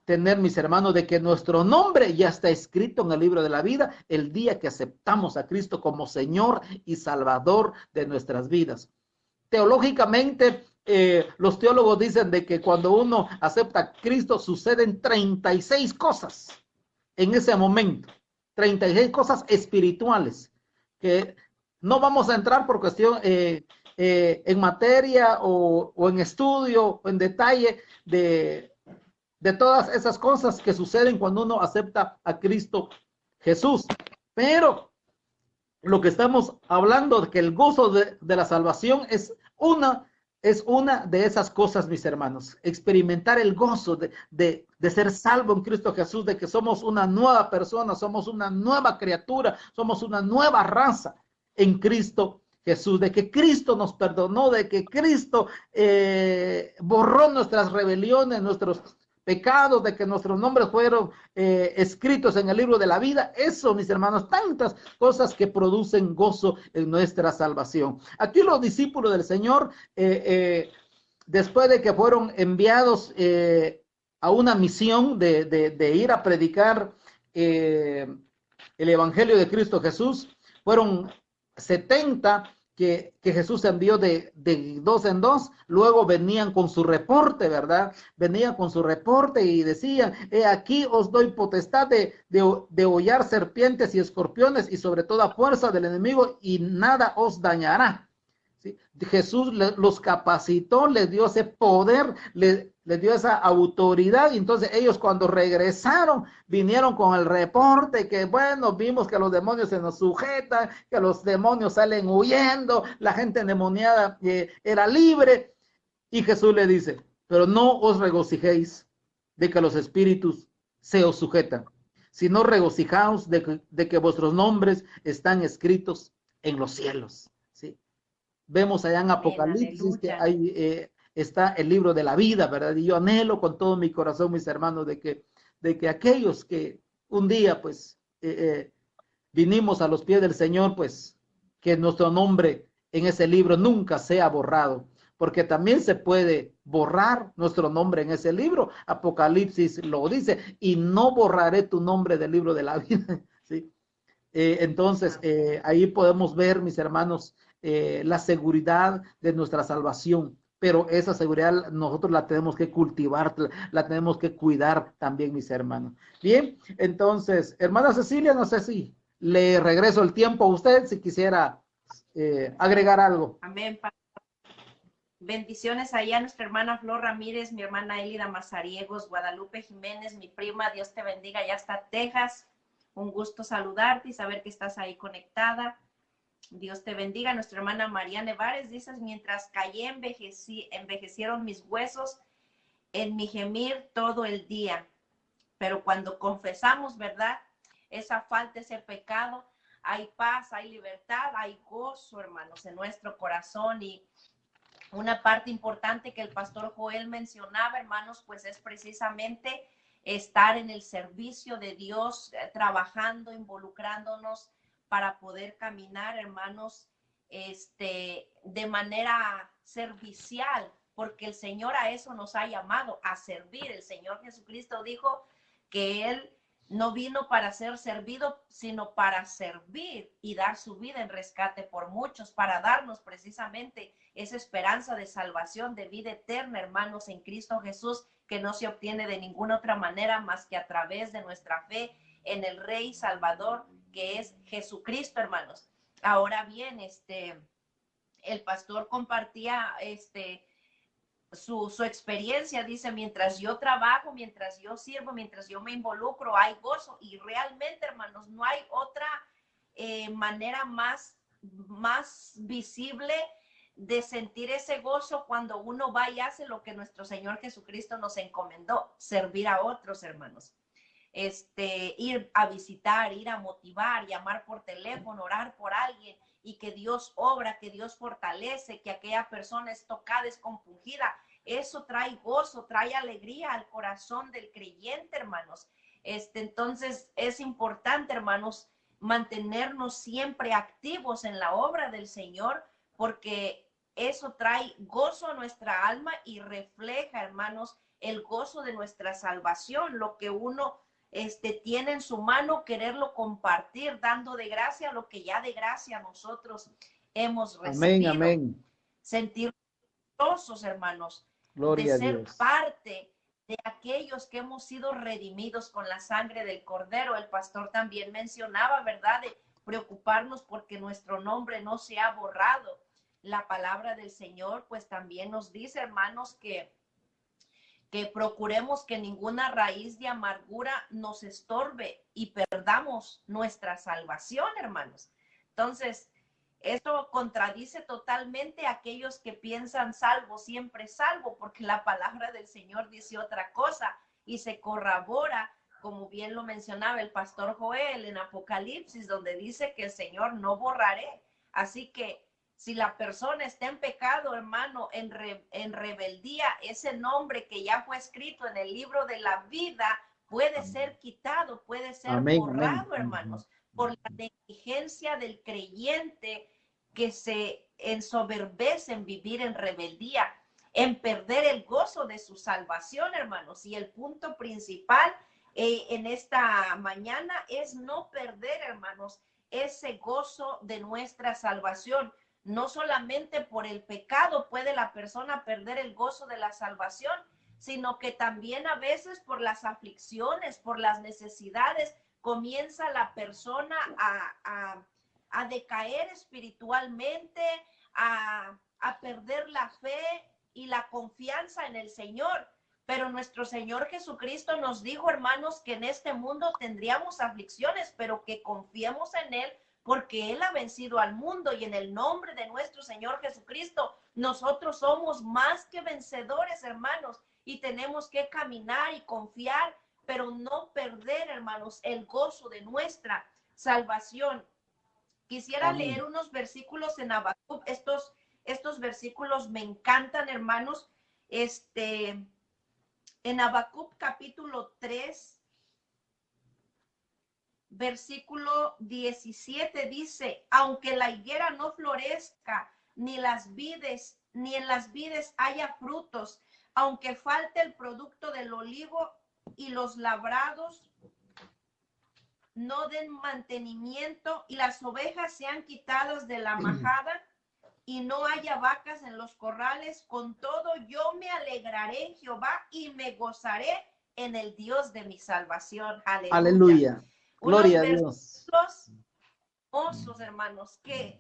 [SPEAKER 1] tener, mis hermanos, de que nuestro nombre ya está escrito en el libro de la vida el día que aceptamos a Cristo como Señor y Salvador de nuestras vidas. Teológicamente, los teólogos dicen de que cuando uno acepta a Cristo suceden 36 cosas en ese momento, 36 cosas espirituales, que no vamos a entrar por cuestión en materia o en estudio o en detalle de todas esas cosas que suceden cuando uno acepta a Cristo Jesús. Pero lo que estamos hablando de que el gozo de la salvación es una de esas cosas, mis hermanos. Experimentar el gozo de ser salvo en Cristo Jesús, de que somos una nueva persona, somos una nueva criatura, somos una nueva raza en Cristo Jesús, de que Cristo nos perdonó, de que Cristo borró nuestras rebeliones, nuestros pecados, de que nuestros nombres fueron escritos en el libro de la vida. Eso, mis hermanos, tantas cosas que producen gozo en nuestra salvación. Aquí los discípulos del Señor, después de que fueron enviados a una misión de ir a predicar el Evangelio de Cristo Jesús, fueron 70 que Jesús envió de dos en dos. Luego venían con su reporte, ¿verdad? Venían con su reporte y decían, aquí os doy potestad de hollar serpientes y escorpiones y sobre toda fuerza del enemigo, y nada os dañará. ¿Sí? Jesús los capacitó, les dio ese poder, les dio esa autoridad, y entonces ellos cuando regresaron vinieron con el reporte que bueno, vimos que los demonios se nos sujetan, que los demonios salen huyendo, la gente endemoniada era libre, y Jesús le dice, pero no os regocijéis de que los espíritus se os sujetan, sino regocijaos de que vuestros nombres están escritos en los cielos. ¿Sí? Vemos allá en Apocalipsis que hay está el libro de la vida, ¿verdad? Y yo anhelo con todo mi corazón, mis hermanos, de que aquellos que un día, pues, vinimos a los pies del Señor, pues, que nuestro nombre en ese libro nunca sea borrado, porque también se puede borrar nuestro nombre en ese libro. Apocalipsis lo dice, y no borraré tu nombre del libro de la vida, ¿sí? Entonces, ahí podemos ver, mis hermanos, la seguridad de nuestra salvación. pero esa seguridad nosotros la tenemos que cultivar, la tenemos que cuidar también, mis hermanos. Bien, entonces, hermana Cecilia, no sé si le regreso el tiempo a usted, si quisiera agregar algo.
[SPEAKER 2] Amén. Bendiciones ahí a nuestra hermana Flor Ramírez, mi hermana Elida Mazariegos, Guadalupe Jiménez, mi prima, Dios te bendiga, ya está Texas. Un gusto saludarte y saber que estás ahí conectada. Dios te bendiga. Nuestra hermana María Nevares dice, mientras callé, envejecieron mis huesos en mi gemir todo el día. Pero cuando confesamos, ¿verdad? Esa falta, ese pecado, hay paz, hay libertad, hay gozo, hermanos, en nuestro corazón. Y una parte importante que el pastor Joel mencionaba, hermanos, pues es precisamente estar en el servicio de Dios, trabajando, involucrándonos para poder caminar, hermanos, de manera servicial, porque el Señor a eso nos ha llamado, a servir. El Señor Jesucristo dijo que Él no vino para ser servido, sino para servir y dar su vida en rescate por muchos, para darnos precisamente esa esperanza de salvación, de vida eterna, hermanos, en Cristo Jesús, que no se obtiene de ninguna otra manera más que a través de nuestra fe en el Rey Salvador, que es Jesucristo, hermanos. Ahora bien, el pastor compartía su experiencia, dice, mientras yo trabajo, mientras yo sirvo, mientras yo me involucro, hay gozo. Y realmente, hermanos, no hay otra manera más visible de sentir ese gozo cuando uno va y hace lo que nuestro Señor Jesucristo nos encomendó, servir a otros, hermanos. Ir a visitar, ir a motivar, llamar por teléfono, orar por alguien, y que Dios obra, que Dios fortalece, que aquella persona es tocada, es compungida. Eso trae gozo, trae alegría al corazón del creyente, hermanos. Entonces es importante, hermanos, mantenernos siempre activos en la obra del Señor, porque eso trae gozo a nuestra alma y refleja, hermanos, el gozo de nuestra salvación, lo que uno tiene en su mano, quererlo compartir, dando de gracia lo que ya de gracia nosotros hemos recibido.
[SPEAKER 1] Amén, amén.
[SPEAKER 2] Sentir gozosos, hermanos,
[SPEAKER 1] Gloria
[SPEAKER 2] de ser
[SPEAKER 1] a Dios.
[SPEAKER 2] parte de aquellos que hemos sido redimidos con la sangre del Cordero. El pastor también mencionaba, ¿verdad?, de preocuparnos porque nuestro nombre no se ha borrado. La palabra del Señor pues también nos dice, hermanos, que procuremos que ninguna raíz de amargura nos estorbe y perdamos nuestra salvación, hermanos. Entonces, esto contradice totalmente a aquellos que piensan salvo, siempre salvo, porque la palabra del Señor dice otra cosa y se corrobora, como bien lo mencionaba el pastor Joel en Apocalipsis, donde dice que el Señor no borraré. Así que si la persona está en pecado, hermano, en rebeldía, ese nombre que ya fue escrito en el libro de la vida puede ser quitado, puede ser
[SPEAKER 1] Amén,
[SPEAKER 2] borrado,
[SPEAKER 1] amén.
[SPEAKER 2] hermanos, por la negligencia del creyente que se ensoberbece en vivir en rebeldía, en perder el gozo de su salvación, hermanos. Y el punto principal en esta mañana es no perder, hermanos, ese gozo de nuestra salvación. No solamente por el pecado puede la persona perder el gozo de la salvación, sino que también a veces por las aflicciones, por las necesidades, comienza la persona a decaer espiritualmente, a perder la fe y la confianza en el Señor. Pero nuestro Señor Jesucristo nos dijo, hermanos, que en este mundo tendríamos aflicciones, pero que confiemos en Él, porque Él ha vencido al mundo, y en el nombre de nuestro Señor Jesucristo nosotros somos más que vencedores, hermanos, y tenemos que caminar y confiar, pero no perder, hermanos, el gozo de nuestra salvación. Quisiera
[SPEAKER 1] Amén.
[SPEAKER 2] leer unos versículos en Habacuc. Estos versículos me encantan, hermanos. En Habacuc capítulo 3, versículo 17 dice: aunque la higuera no florezca, ni en las vides haya frutos, aunque falte el producto del olivo y los labrados no den mantenimiento y las ovejas sean quitadas de la majada, y no haya vacas en los corrales, con todo yo me alegraré en Jehová y me gozaré en el Dios de mi salvación. Aleluya.
[SPEAKER 1] Aleluya.
[SPEAKER 2] Unos
[SPEAKER 1] Gloria a Dios.
[SPEAKER 2] versículos hermosos, hermanos, que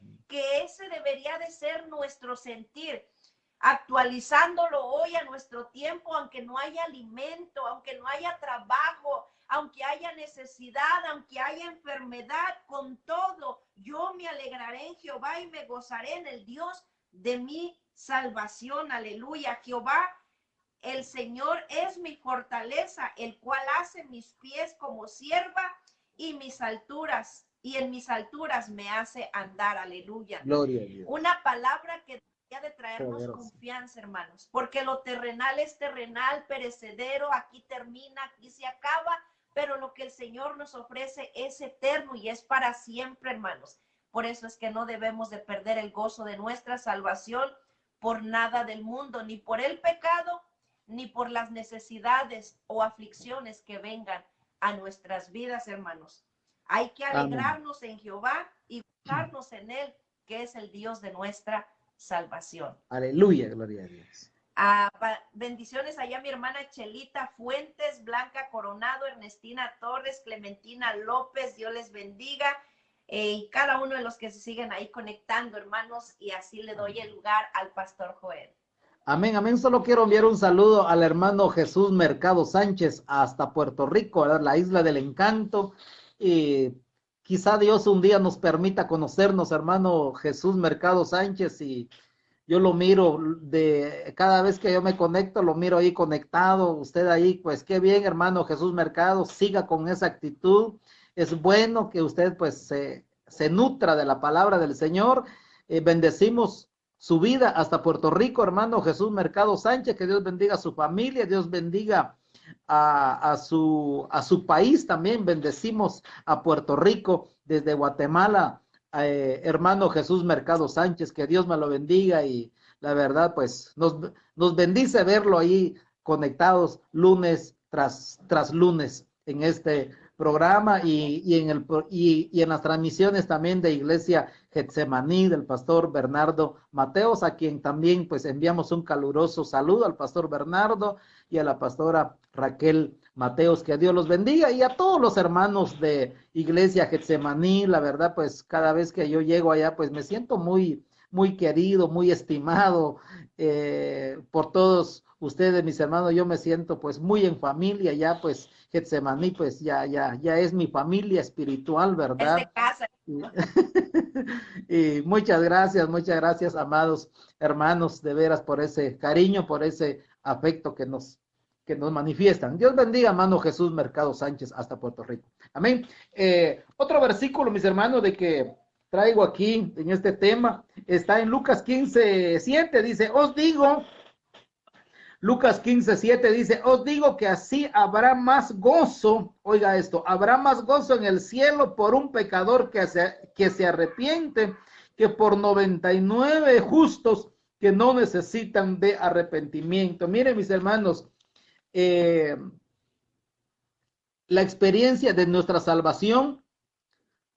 [SPEAKER 2] ese debería de ser nuestro sentir, actualizándolo hoy a nuestro tiempo, aunque no haya alimento, aunque no haya trabajo, aunque haya necesidad, aunque haya enfermedad, con todo, yo me alegraré en Jehová y me gozaré en el Dios de mi salvación. Aleluya. Jehová, el Señor es mi fortaleza, el cual hace mis pies como sierva y mis alturas, y en mis alturas me hace andar. Aleluya.
[SPEAKER 1] Gloria a Dios.
[SPEAKER 2] Una palabra que de traernos
[SPEAKER 1] Poderoso.
[SPEAKER 2] confianza, hermanos, porque lo terrenal es terrenal, perecedero, aquí termina, aquí se acaba, pero lo que el Señor nos ofrece es eterno y es para siempre, hermanos. Por eso es que no debemos de perder el gozo de nuestra salvación por nada del mundo, ni por el pecado, ni por las necesidades o aflicciones que vengan a nuestras vidas, hermanos. Hay que alegrarnos en Jehová y gozarnos en Él, que es el Dios de nuestra salvación.
[SPEAKER 1] Aleluya, gloria a Dios.
[SPEAKER 2] Bendiciones allá mi hermana Chelita Fuentes, Blanca Coronado, Ernestina Torres, Clementina López, Dios les bendiga, y cada uno de los que se siguen ahí conectando, hermanos, y así le doy el lugar al pastor Joel.
[SPEAKER 1] Amén, amén. Solo quiero enviar un saludo al hermano Jesús Mercado Sánchez hasta Puerto Rico, ¿verdad? La isla del encanto. Y quizá Dios un día nos permita conocernos, hermano Jesús Mercado Sánchez, y yo lo miro cada vez que yo me conecto, lo miro ahí conectado, usted ahí, pues qué bien, hermano Jesús Mercado, siga con esa actitud. Es bueno que usted pues se nutra de la palabra del Señor. Bendecimos su vida hasta Puerto Rico, hermano Jesús Mercado Sánchez, que Dios bendiga a su familia, Dios bendiga a su país también. Bendecimos a Puerto Rico desde Guatemala, hermano Jesús Mercado Sánchez, que Dios me lo bendiga, y la verdad pues nos bendice verlo ahí conectados lunes tras lunes en este programa y en las transmisiones también de Iglesia Getsemaní del pastor Bernardo Mateos, a quien también pues enviamos un caluroso saludo al pastor Bernardo y a la pastora Raquel Mateos, que Dios los bendiga, y a todos los hermanos de Iglesia Getsemaní. La verdad pues cada vez que yo llego allá pues me siento muy querido, muy estimado por todos ustedes, mis hermanos. Yo me siento pues muy en familia ya, pues Getsemaní pues ya es mi familia espiritual, ¿verdad?
[SPEAKER 2] Es de casa.
[SPEAKER 1] Y muchas gracias, amados hermanos, de veras, por ese cariño, por ese afecto que nos manifiestan. Dios bendiga, hermano Jesús Mercado Sánchez, hasta Puerto Rico. Amén. Otro versículo, mis hermanos, de que traigo aquí en este tema, está en Lucas 15:7, dice, Lucas 15:7 dice, os digo que así habrá más gozo, oiga esto, habrá más gozo en el cielo por un pecador que se arrepiente, que por 99 justos que no necesitan de arrepentimiento. Miren, mis hermanos, la experiencia de nuestra salvación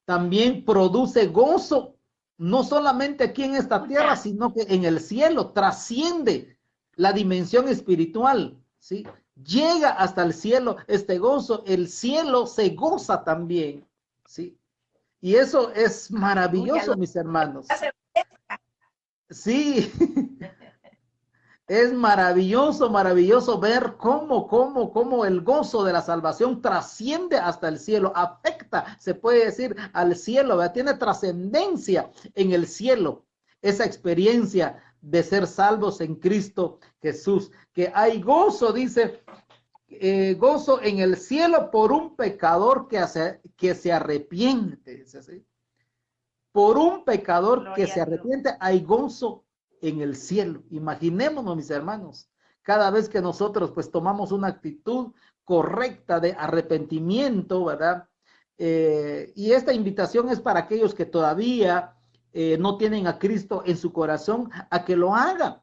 [SPEAKER 1] también produce gozo, no solamente aquí en esta tierra, sino que en el cielo, trasciende la dimensión espiritual, ¿sí? Llega hasta el cielo este gozo, el cielo se goza también, ¿sí? Y eso es maravilloso, mis hermanos. Sí, es maravilloso ver cómo el gozo de la salvación trasciende hasta el cielo, afecta, se puede decir, al cielo, ¿verdad? Tiene trascendencia en el cielo, esa experiencia de ser salvos en Cristo Jesús, que hay gozo, dice, gozo en el cielo por un pecador que se arrepiente, dice así. Por un pecador
[SPEAKER 2] Gloria
[SPEAKER 1] que se arrepiente, hay gozo en el cielo. Imaginémonos, mis hermanos, cada vez que nosotros pues tomamos una actitud correcta de arrepentimiento, ¿verdad? Y esta invitación es para aquellos que todavía no tienen a Cristo en su corazón, a que lo hagan,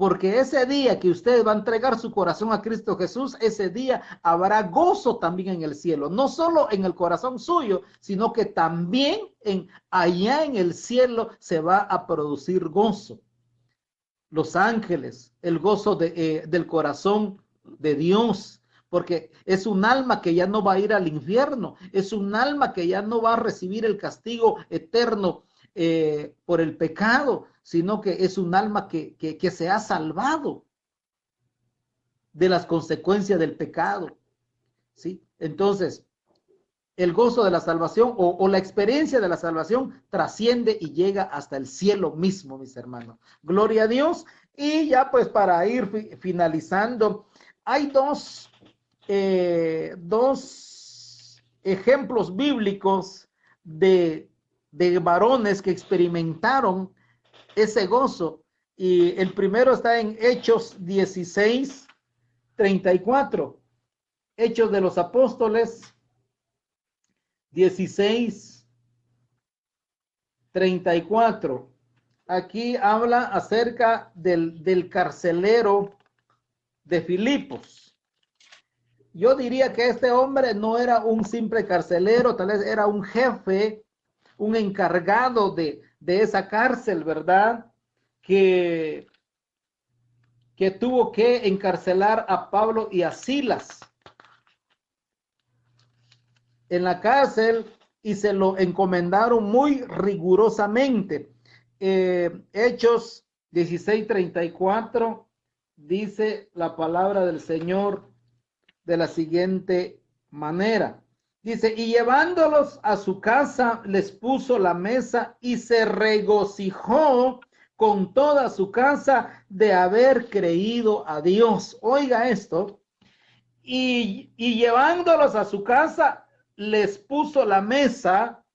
[SPEAKER 1] porque ese día que usted va a entregar su corazón a Cristo Jesús, ese día habrá gozo también en el cielo, no solo en el corazón suyo, sino que también allá en el cielo se va a producir gozo. Los ángeles, el gozo del corazón de Dios, porque es un alma que ya no va a ir al infierno, es un alma que ya no va a recibir el castigo eterno por el pecado, sino que es un alma que se ha salvado de las consecuencias del pecado, ¿sí? Entonces, el gozo de la salvación o la experiencia de la salvación trasciende y llega hasta el cielo mismo, mis hermanos. Gloria a Dios. Y ya pues para ir finalizando, hay dos ejemplos bíblicos de varones que experimentaron ese gozo. Y el primero está en Hechos 16:34. Hechos de los Apóstoles 16:34. Aquí habla acerca del carcelero de Filipos. Yo diría que este hombre no era un simple carcelero, tal vez era un jefe, un encargado de esa cárcel, ¿verdad? Que tuvo que encarcelar a Pablo y a Silas en la cárcel y se lo encomendaron muy rigurosamente. Hechos 16:34 dice la palabra del Señor de la siguiente manera. Dice, y llevándolos a su casa, les puso la mesa y se regocijó con toda su casa de haber creído a Dios. Oiga esto. Y llevándolos a su casa, les puso la mesa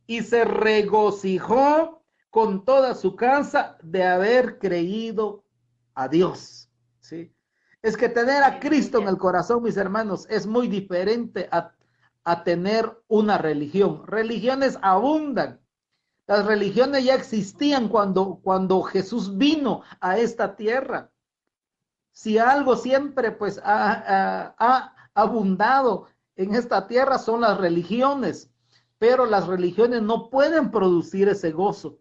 [SPEAKER 1] y se regocijó con toda su casa de haber creído a Dios. ¿Sí? Es que tener a Cristo en el corazón, mis hermanos, es muy diferente a tener una religión. Religiones abundan. Las religiones ya existían cuando Jesús vino a esta tierra. Si algo siempre pues ha abundado en esta tierra son las religiones, pero las religiones no pueden producir ese gozo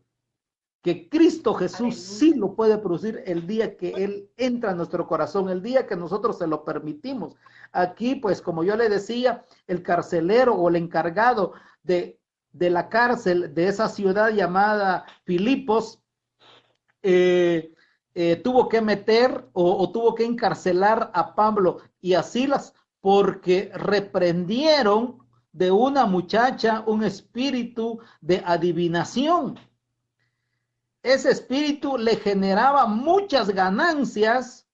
[SPEAKER 1] que Cristo Jesús sí lo puede producir el día que Él entra en nuestro corazón, el día que nosotros se lo permitimos. Aquí, pues, como yo le decía, el carcelero o el encargado de la cárcel de esa ciudad llamada Filipos, tuvo que meter o tuvo que encarcelar a Pablo y a Silas porque reprendieron de una muchacha un espíritu de adivinación. Ese espíritu le generaba muchas ganancias,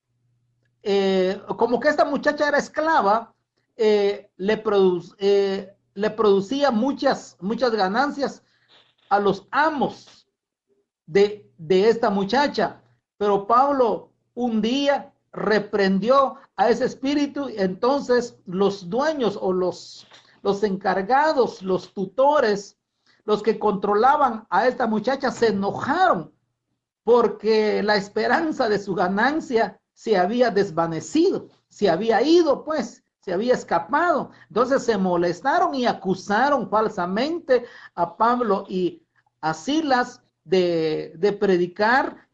[SPEAKER 1] como que esta muchacha era esclava, le producía muchas ganancias a los amos de esta muchacha. Pero Pablo un día reprendió a ese espíritu, y entonces los dueños o los encargados, los tutores, los que controlaban a esta muchacha se enojaron porque la esperanza de su ganancia se había desvanecido, se había ido, pues, se había escapado. Entonces se molestaron y acusaron falsamente a Pablo y a Silas de predicar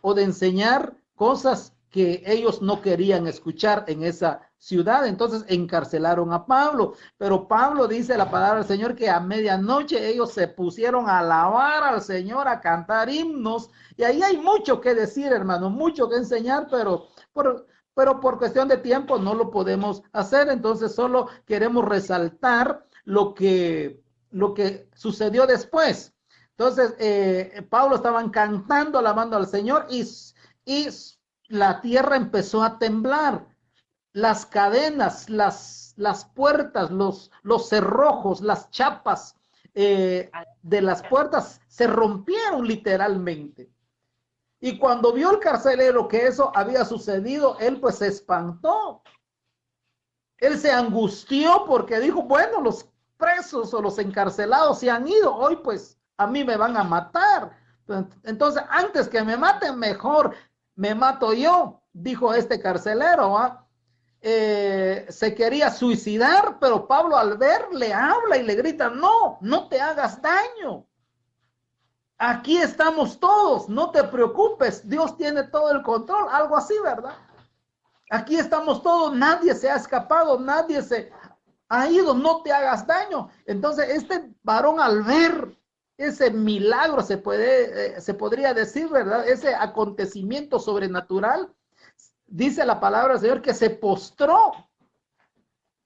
[SPEAKER 1] o de enseñar cosas que ellos no querían escuchar en esa ciudad. Entonces encarcelaron a Pablo, pero Pablo dice la palabra del Señor que a medianoche ellos se pusieron a alabar al Señor, a cantar himnos, y ahí hay mucho que decir, hermano, mucho que enseñar, pero por cuestión de tiempo no lo podemos hacer. Entonces solo queremos resaltar lo que sucedió después. Entonces Pablo estaban cantando, alabando al Señor, y la tierra empezó a temblar. Las cadenas, las puertas, los cerrojos, las chapas de las puertas se rompieron literalmente. Y cuando vio el carcelero que eso había sucedido, él pues se espantó. Él se angustió porque dijo, bueno, los presos o los encarcelados se han ido, hoy pues a mí me van a matar. Entonces, antes que me maten, mejor me mato yo, dijo este carcelero, ¿ah? Se quería suicidar, pero Pablo al ver le habla y le grita, no, no te hagas daño. Aquí estamos todos, no te preocupes, Dios tiene todo el control, algo así, ¿verdad? Aquí estamos todos, nadie se ha escapado, nadie se ha ido, no te hagas daño. Entonces, este varón al ver ese milagro, se podría decir, ¿verdad? Ese acontecimiento sobrenatural, dice la palabra del Señor que se postró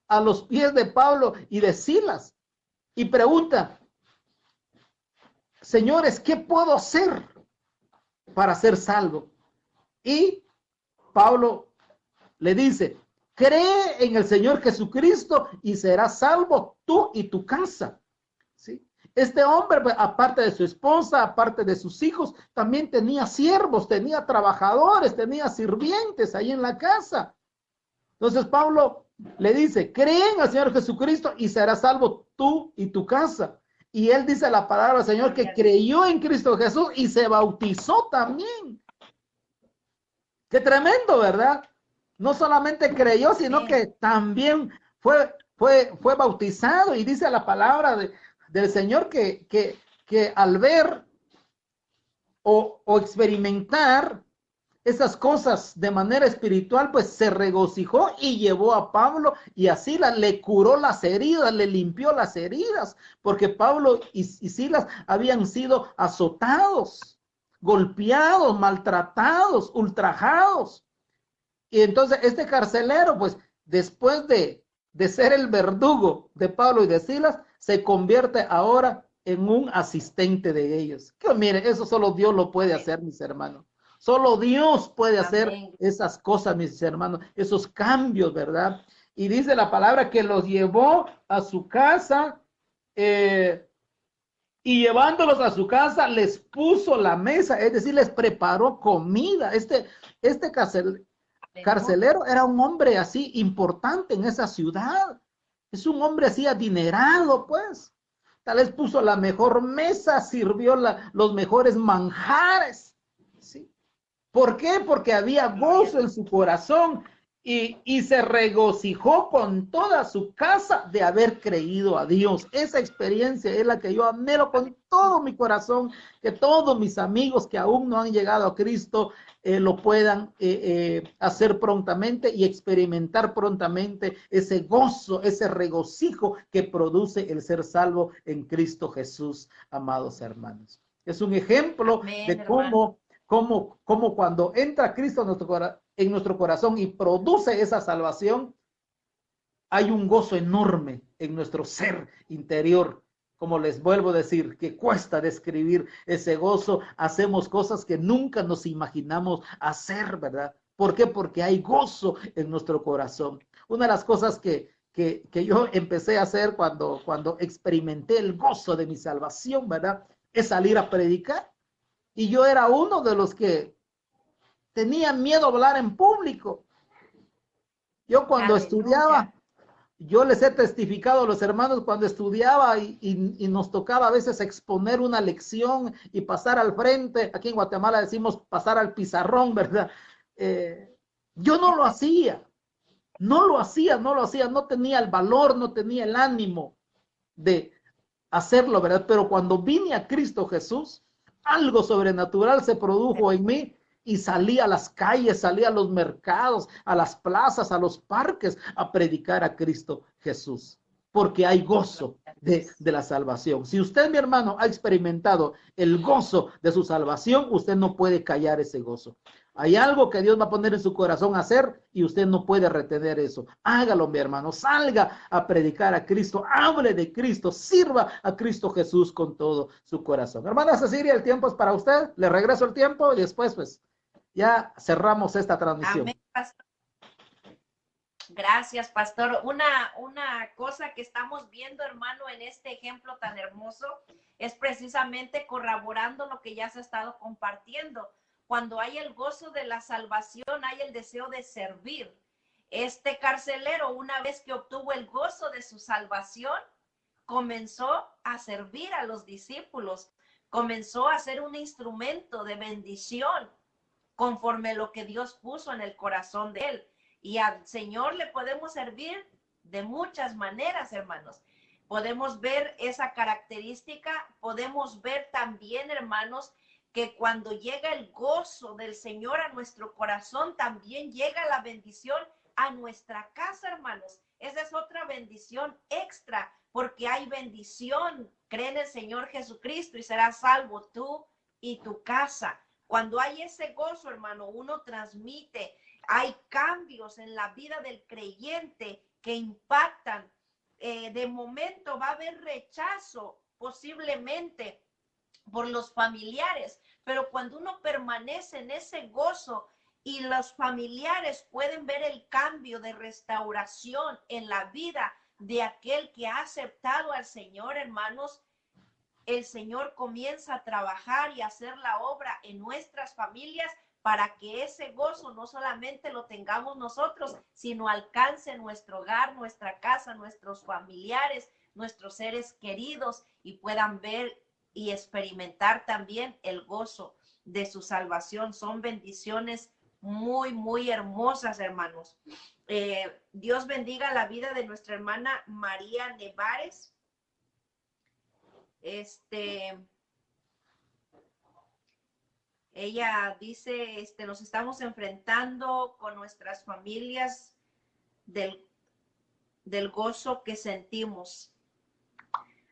[SPEAKER 1] a los pies de Pablo y de Silas y pregunta, señores, ¿qué puedo hacer para ser salvo? Y Pablo le dice, cree en el Señor Jesucristo y serás salvo tú y tu casa. ¿Sí? Este hombre, aparte de su esposa, aparte de sus hijos, también tenía siervos, tenía trabajadores, tenía sirvientes ahí en la casa. Entonces Pablo le dice, cree en el Señor Jesucristo y serás salvo tú y tu casa. Y él dice la palabra del Señor que creyó en Cristo Jesús y se bautizó también. Qué tremendo, ¿verdad? No solamente creyó, sino que también fue bautizado. Y dice la palabra del Señor que al ver o experimentar esas cosas de manera espiritual, pues se regocijó y llevó a Pablo y a Silas, le curó las heridas, le limpió las heridas, porque Pablo y Silas habían sido azotados, golpeados, maltratados, ultrajados. Y entonces este carcelero, pues después de ser el verdugo de Pablo y de Silas, se convierte ahora en un asistente de ellos. Que mire, eso solo Dios lo puede hacer, mis hermanos. Solo Dios puede hacer esas cosas, mis hermanos, esos cambios, ¿verdad? Y dice la palabra que los llevó a su casa y llevándolos a su casa les puso la mesa, es decir, les preparó comida. Este carcelero era un hombre así importante en esa ciudad. Es un hombre así adinerado, pues. Tal vez puso la mejor mesa, sirvió los mejores manjares. ¿Sí? ¿Por qué? Porque había gozo en su corazón y se regocijó con toda su casa de haber creído a Dios. Esa experiencia es la que yo anhelo con todo mi corazón, que todos mis amigos que aún no han llegado a Cristo lo puedan hacer prontamente y experimentar prontamente ese gozo, ese regocijo que produce el ser salvo en Cristo Jesús, amados hermanos. Es un ejemplo de cómo cuando entra Cristo en nuestro corazón y produce esa salvación, hay un gozo enorme en nuestro ser interior. Como les vuelvo a decir, que cuesta describir ese gozo. Hacemos cosas que nunca nos imaginamos hacer, ¿verdad? ¿Por qué? Porque hay gozo en nuestro corazón. Una de las cosas que yo empecé a hacer cuando experimenté el gozo de mi salvación, ¿verdad? Es salir a predicar. Y yo era uno de los que tenía miedo a hablar en público. Yo cuando estudiaba, yo les he testificado a los hermanos cuando estudiaba y nos tocaba a veces exponer una lección y pasar al frente. Aquí en Guatemala decimos pasar al pizarrón, ¿verdad? Yo no lo hacía, no tenía el valor, no tenía el ánimo de hacerlo, ¿verdad? Pero cuando vine a Cristo Jesús, algo sobrenatural se produjo en mí y salí a las calles, salí a los mercados, a las plazas, a los parques a predicar a Cristo Jesús, porque hay gozo de la salvación. Si usted, mi hermano, ha experimentado el gozo de su salvación, usted no puede callar ese gozo. Hay algo que Dios va a poner en su corazón a hacer y usted no puede retener eso. Hágalo, mi hermano. Salga a predicar a Cristo. Hable de Cristo. Sirva a Cristo Jesús con todo su corazón. Hermana Cecilia, el tiempo es para usted. Le regreso el tiempo y después, pues, ya cerramos esta transmisión.
[SPEAKER 2] Amén, pastor. Gracias, pastor. Una cosa que estamos viendo, hermano, en este ejemplo tan hermoso, es precisamente corroborando lo que ya se ha estado compartiendo. Cuando hay el gozo de la salvación, hay el deseo de servir. Este carcelero, una vez que obtuvo el gozo de su salvación, comenzó a servir a los discípulos, comenzó a ser un instrumento de bendición. conforme lo que Dios puso en el corazón de él. Y al Señor le podemos servir de muchas maneras, hermanos. Podemos ver esa característica, podemos ver también, hermanos, que cuando llega el gozo del Señor a nuestro corazón, también llega la bendición a nuestra casa, hermanos. Esa es otra bendición extra, porque hay bendición. Cree en el Señor Jesucristo y serás salvo tú y tu casa. Cuando hay ese gozo, hermano, uno transmite. Hay cambios en la vida del creyente que impactan. De momento va a haber rechazo posiblemente por los familiares, pero cuando uno permanece en ese gozo y los familiares pueden ver el cambio de restauración en la vida de aquel que ha aceptado al Señor, hermanos, el Señor comienza a trabajar y a hacer la obra en nuestras familias para que ese gozo no solamente lo tengamos nosotros, sino alcance nuestro hogar, nuestra casa, nuestros familiares, nuestros seres queridos y puedan ver y experimentar también el gozo de su salvación. Son bendiciones muy, muy hermosas, hermanos. Dios bendiga la vida de nuestra hermana María Nevares. Ella dice, nos estamos enfrentando con nuestras familias del gozo que sentimos.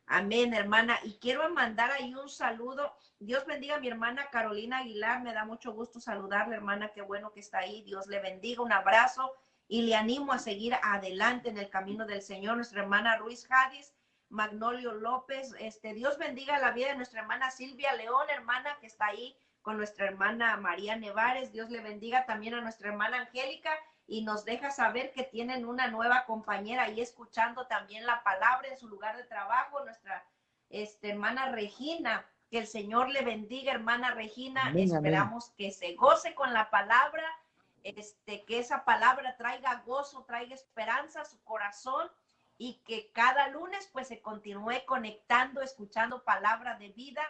[SPEAKER 2] Amén, hermana. Y quiero mandar ahí un saludo. Dios bendiga a mi hermana Carolina Aguilar. Me da mucho gusto saludarla, hermana. Qué bueno que está ahí. Dios le bendiga. Un abrazo y le animo a seguir adelante en el camino del Señor. Nuestra hermana Ruiz Jadis, Magnolio López. Dios bendiga la vida de nuestra hermana Silvia León, hermana, que está ahí con nuestra hermana María Nevares. Dios le bendiga también a nuestra hermana Angélica y nos deja saber que tienen una nueva compañera ahí escuchando también la palabra en su lugar de trabajo. Nuestra hermana Regina, que el Señor le bendiga, hermana Regina. Amén, esperamos amén. Que se goce con la palabra, que esa palabra traiga gozo, traiga esperanza a su corazón y que cada lunes pues se continúe conectando, escuchando palabra de vida,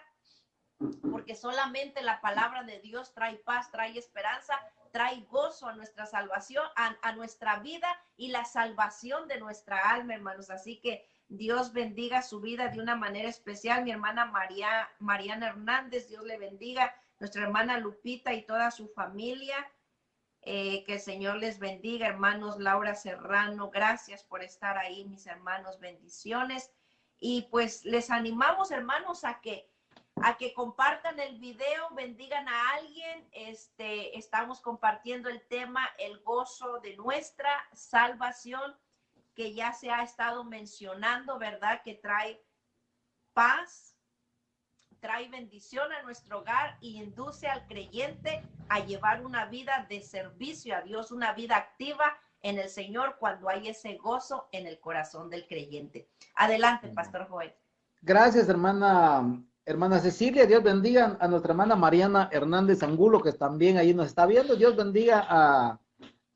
[SPEAKER 2] porque solamente la palabra de Dios trae paz, trae esperanza, trae gozo a nuestra salvación, a nuestra vida y la salvación de nuestra alma, hermanos. Así que Dios bendiga su vida de una manera especial. Mi hermana Mariana Hernández, Dios le bendiga. Nuestra hermana Lupita y toda su familia. Que el Señor les bendiga, hermanos. Laura Serrano, gracias por estar ahí, mis hermanos. Bendiciones. Y pues les animamos, hermanos, a que compartan el video, bendigan a alguien. Estamos compartiendo el tema, el gozo de nuestra salvación, que ya se ha estado mencionando, ¿verdad? Que trae paz, trae bendición a nuestro hogar y induce al creyente a llevar una vida de servicio a Dios, una vida activa en el Señor cuando hay ese gozo en el corazón del creyente. Adelante, Pastor Joel.
[SPEAKER 1] Gracias, hermana Cecilia. Dios bendiga a nuestra hermana Mariana Hernández Angulo, que también ahí nos está viendo. Dios bendiga a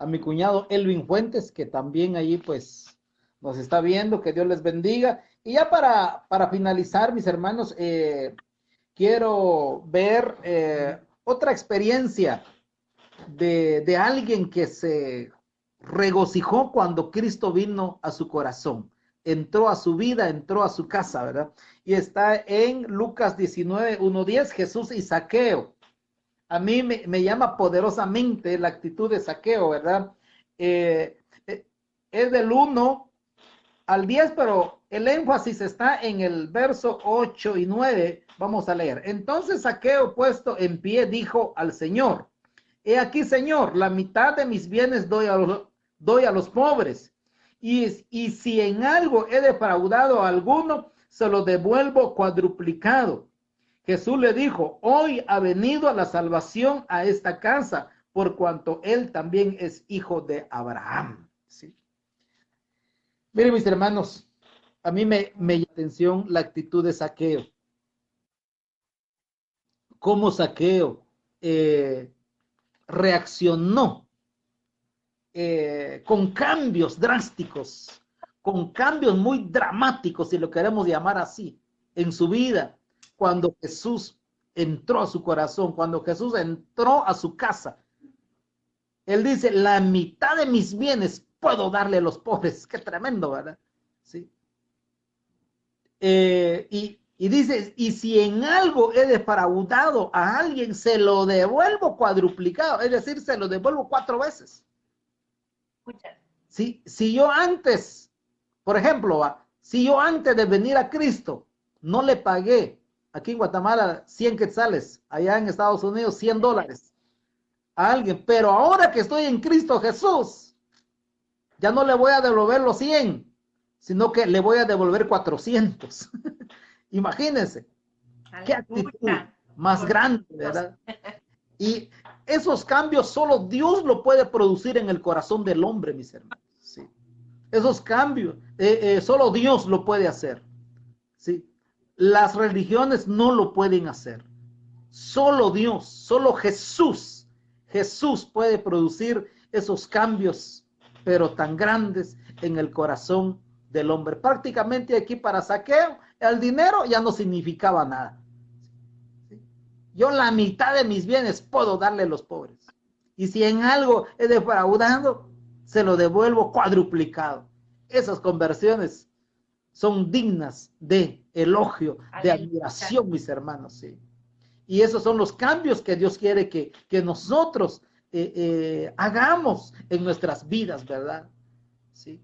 [SPEAKER 1] mi cuñado Elvin Fuentes, que también ahí pues nos está viendo. Que Dios les bendiga. Y ya para finalizar, mis hermanos, quiero ver otra experiencia de alguien que se regocijó cuando Cristo vino a su corazón. Entró a su vida, entró a su casa, ¿verdad? Y está en Lucas 19:1-10, Jesús y Zaqueo. A mí me llama poderosamente la actitud de Zaqueo, ¿verdad? Es del 1 al 10, pero el énfasis está en el verso 8 y 9. Vamos a leer. Entonces Zaqueo, puesto en pie, dijo al Señor: He aquí, Señor, la mitad de mis bienes doy a los pobres. Y si en algo he defraudado a alguno, se lo devuelvo cuadruplicado. Jesús le dijo: Hoy ha venido la salvación a esta casa, por cuanto él también es hijo de Abraham. ¿Sí? Miren, mis hermanos, a mí me llama la atención la actitud de Zaqueo. Cómo Zaqueo reaccionó con cambios drásticos, con cambios muy dramáticos, si lo queremos llamar así, en su vida, cuando Jesús entró a su corazón, cuando Jesús entró a su casa, él dice, la mitad de mis bienes puedo darle a los pobres. Qué tremendo, ¿verdad? Sí. Y dice, y si en algo he defraudado a alguien, se lo devuelvo cuadruplicado, es decir, se lo devuelvo 4 veces. Si yo antes, por ejemplo, si yo antes de venir a Cristo no le pagué, aquí en Guatemala, 100 quetzales, allá en Estados Unidos, $100 a alguien, pero ahora que estoy en Cristo Jesús, ya no le voy a devolver los 100, sino que le voy a devolver 400. Imagínense, qué actitud más grande, ¿verdad? Y esos cambios solo Dios lo puede producir en el corazón del hombre, mis hermanos. ¿Sí? Esos cambios, solo Dios lo puede hacer. ¿Sí? Las religiones no lo pueden hacer. Solo Dios, solo Jesús puede producir esos cambios, pero tan grandes en el corazón del hombre. Prácticamente aquí para Zaqueo, el dinero ya no significaba nada. ¿Sí? Yo la mitad de mis bienes puedo darle a los pobres. Y si en algo he defraudado, se lo devuelvo cuadruplicado. Esas conversiones son dignas de elogio, de admiración, mis hermanos. ¿Sí? Y esos son los cambios que Dios quiere que nosotros hagamos en nuestras vidas, ¿verdad? ¿Sí?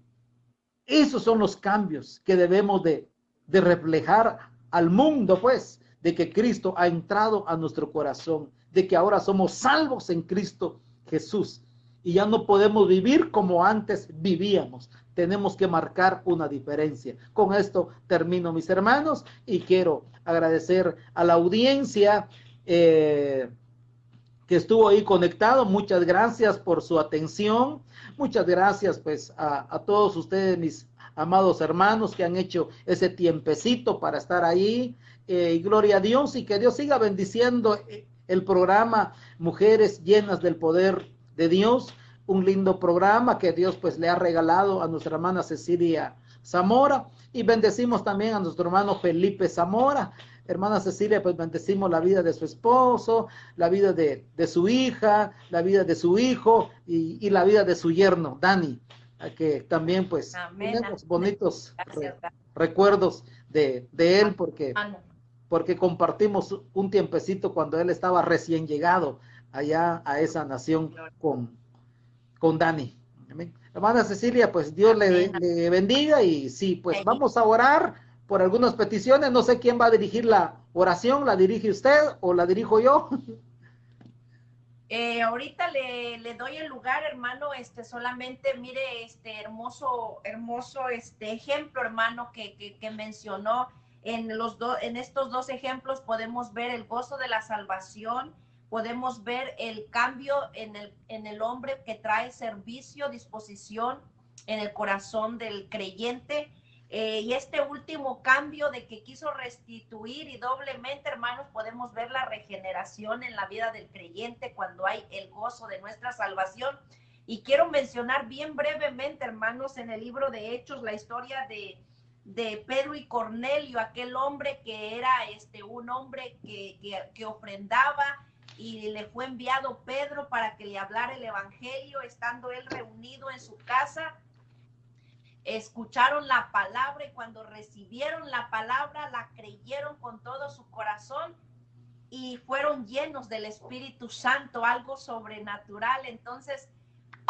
[SPEAKER 1] Esos son los cambios que debemos de reflejar al mundo, pues, de que Cristo ha entrado a nuestro corazón, de que ahora somos salvos en Cristo Jesús. Y ya no podemos vivir como antes vivíamos. Tenemos que marcar una diferencia. Con esto termino, mis hermanos, y quiero agradecer a la audiencia que estuvo ahí conectado. Muchas gracias por su atención. Muchas gracias, pues, a todos ustedes, mis amados hermanos, que han hecho ese tiempecito para estar ahí. Y gloria a Dios, y que Dios siga bendiciendo el programa Mujeres Llenas del Poder de Dios. Un lindo programa que Dios, pues, le ha regalado a nuestra hermana Cecilia Zamora. Y bendecimos también a nuestro hermano Felipe Zamora. Hermana Cecilia, pues bendecimos la vida de su esposo, la vida de su hija, la vida de su hijo y la vida de su yerno, Dani, que también, pues, tenemos bonitos recuerdos de él, porque compartimos un tiempecito cuando él estaba recién llegado allá a esa nación con Dani. Amén. Hermana Cecilia, pues Dios le bendiga, y sí, pues vamos a orar por algunas peticiones. No sé quién va a dirigir la oración. ¿La dirige usted o la dirijo yo?
[SPEAKER 2] Ahorita le doy el lugar, hermano. Solamente mire hermoso ejemplo, hermano, que mencionó. En estos dos ejemplos podemos ver el gozo de la salvación, podemos ver el cambio en el hombre que trae servicio, disposición en el corazón del creyente. Y este último cambio de que quiso restituir, y doblemente, hermanos, podemos ver la regeneración en la vida del creyente cuando hay el gozo de nuestra salvación. Y quiero mencionar bien brevemente, hermanos, en el libro de Hechos, la historia de Pedro y Cornelio, aquel hombre que era un hombre que ofrendaba, y le fue enviado Pedro para que le hablara el evangelio. Estando él reunido en su casa, escucharon la palabra, y cuando recibieron la palabra, la creyeron con todo su corazón y fueron llenos del Espíritu Santo, algo sobrenatural. Entonces,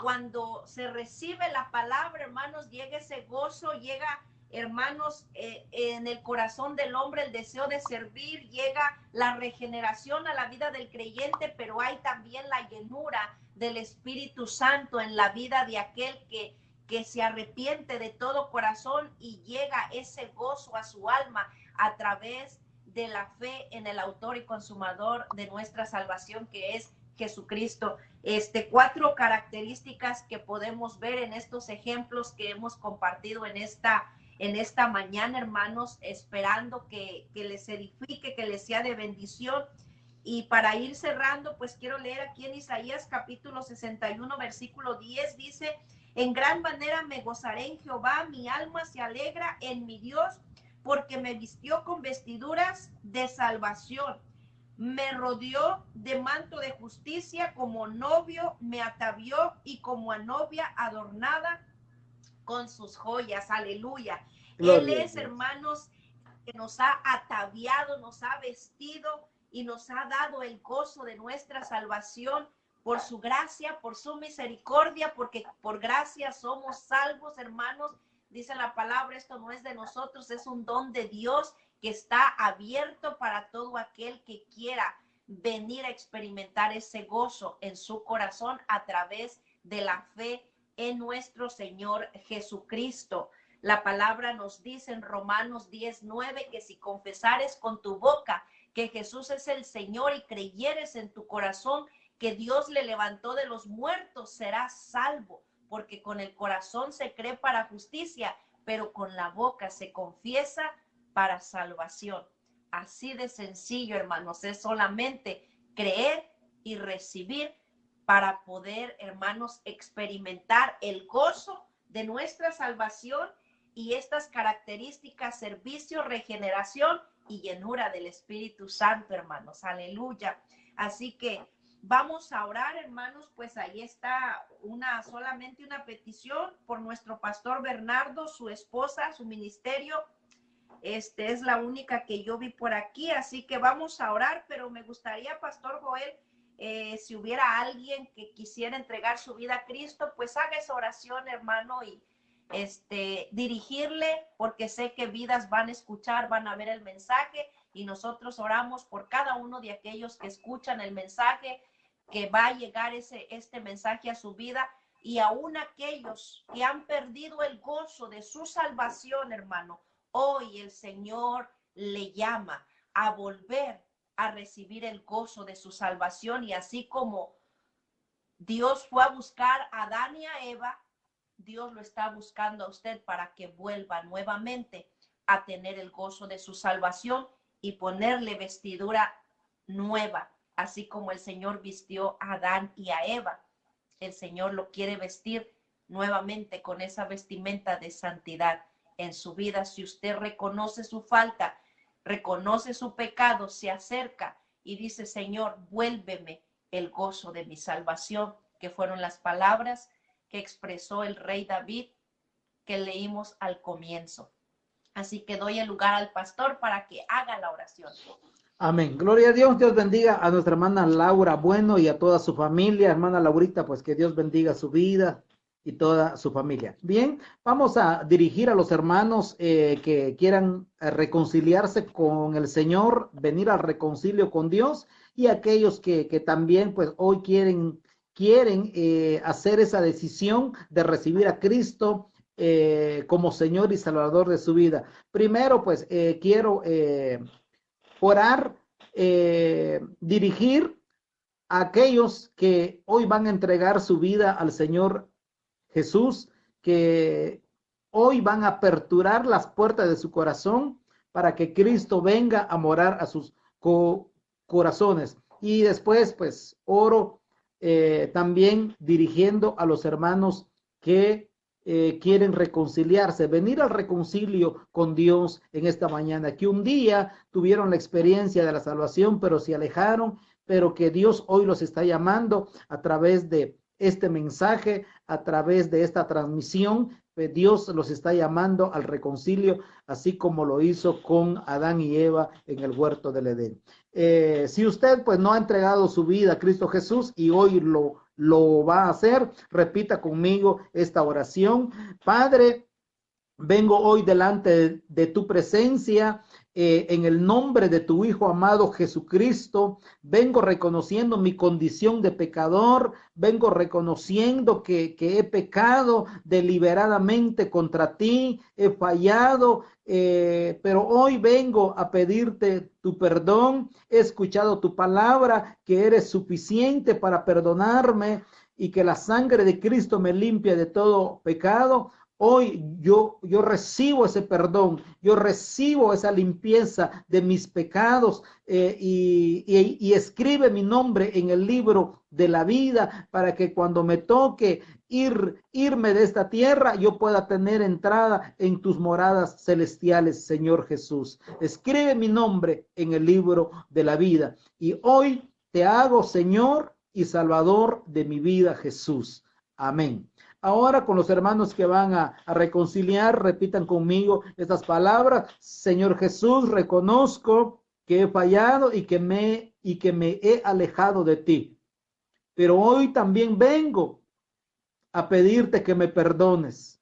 [SPEAKER 2] cuando se recibe la palabra, hermanos, llega ese gozo, llega, hermanos, en el corazón del hombre el deseo de servir, llega la regeneración a la vida del creyente, pero hay también la llenura del Espíritu Santo en la vida de aquel que se arrepiente de todo corazón, y llega ese gozo a su alma a través de la fe en el autor y consumador de nuestra salvación, que es Jesucristo. 4 características que podemos ver en estos ejemplos que hemos compartido en esta mañana, hermanos, esperando que les edifique, que les sea de bendición. Y para ir cerrando, pues quiero leer aquí en Isaías capítulo 61, versículo 10, dice: en gran manera me gozaré en Jehová, mi alma se alegra en mi Dios, porque me vistió con vestiduras de salvación, Me rodeó de manto de justicia, como novio me atavió y como a novia adornada con sus joyas. Aleluya. Él
[SPEAKER 1] Gloria a
[SPEAKER 2] es,
[SPEAKER 1] Dios.
[SPEAKER 2] hermanos, que nos ha ataviado, nos ha vestido y nos ha dado el gozo de nuestra salvación por su gracia, por su misericordia, porque por gracia somos salvos, hermanos. Dice la palabra, esto no es de nosotros, es un don de Dios que está abierto para todo aquel que quiera venir a experimentar ese gozo en su corazón a través de la fe en nuestro Señor Jesucristo. La palabra nos dice en Romanos 10:9 que si confesares con tu boca que Jesús es el Señor y creyeres en tu corazón que Dios le levantó de los muertos, serás salvo, porque con el corazón se cree para justicia, pero con la boca se confiesa para salvación. Así de sencillo, hermanos, es solamente creer y recibir para poder, hermanos, experimentar el gozo de nuestra salvación y estas características: servicio, regeneración y llenura del Espíritu Santo, hermanos. Aleluya. Así que vamos a orar, hermanos. Pues ahí está solamente una petición por nuestro pastor Bernardo, su esposa, su ministerio. Es la única que yo vi por aquí, así que vamos a orar, pero me gustaría, Pastor Joel, si hubiera alguien que quisiera entregar su vida a Cristo, pues haga esa oración, hermano, y dirigirle, porque sé que vidas van a escuchar, van a ver el mensaje, y nosotros oramos por cada uno de aquellos que escuchan el mensaje, que va a llegar este mensaje a su vida, y aún aquellos que han perdido el gozo de su salvación, hermano. Hoy el Señor le llama a volver a recibir el gozo de su salvación, y así como Dios fue a buscar a Adán y a Eva, Dios lo está buscando a usted para que vuelva nuevamente a tener el gozo de su salvación y ponerle vestidura nueva, así como el Señor vistió a Adán y a Eva. El Señor lo quiere vestir nuevamente con esa vestimenta de santidad en su vida. Si usted reconoce su falta, reconoce su pecado, se acerca y dice: Señor, vuélveme el gozo de mi salvación, que fueron las palabras que expresó el rey David, que leímos al comienzo. Así que doy el lugar al pastor para que haga la oración.
[SPEAKER 1] Amén. Gloria a Dios. Dios bendiga a nuestra hermana Laura Bueno y a toda su familia. Hermana Laurita, pues que Dios bendiga su vida y toda su familia. Bien, vamos a dirigir a los hermanos que quieran reconciliarse con el Señor, venir al reconcilio con Dios, y aquellos que también pues hoy quieren hacer esa decisión de recibir a Cristo como Señor y Salvador de su vida. Primero pues quiero orar, dirigir a aquellos que hoy van a entregar su vida al Señor Jesús, que hoy van a aperturar las puertas de su corazón para que Cristo venga a morar a sus corazones. Y después, pues, oro también dirigiendo a los hermanos que quieren reconciliarse, venir al reconcilio con Dios en esta mañana, que un día tuvieron la experiencia de la salvación, pero se alejaron, pero que Dios hoy los está llamando a través de este mensaje, a través de esta transmisión. Dios los está llamando al reconcilio, así como lo hizo con Adán y Eva en el huerto del Edén. Si usted pues no ha entregado su vida a Cristo Jesús y hoy lo va a hacer, repita conmigo esta oración. Padre, vengo hoy delante de tu presencia, en el nombre de tu Hijo amado Jesucristo. Vengo reconociendo mi condición de pecador, vengo reconociendo que he pecado deliberadamente contra ti, he fallado, pero hoy vengo a pedirte tu perdón. He escuchado tu palabra, que eres suficiente para perdonarme y que la sangre de Cristo me limpia de todo pecado. Hoy yo recibo ese perdón, yo recibo esa limpieza de mis pecados y escribe mi nombre en el libro de la vida para que cuando me toque irme de esta tierra, yo pueda tener entrada en tus moradas celestiales, Señor Jesús. Escribe mi nombre en el libro de la vida. Y hoy te hago Señor y Salvador de mi vida, Jesús. Amén. Ahora con los hermanos que van a reconciliar, repitan conmigo estas palabras. Señor Jesús, reconozco que he fallado y que me he alejado de ti. Pero hoy también vengo a pedirte que me perdones.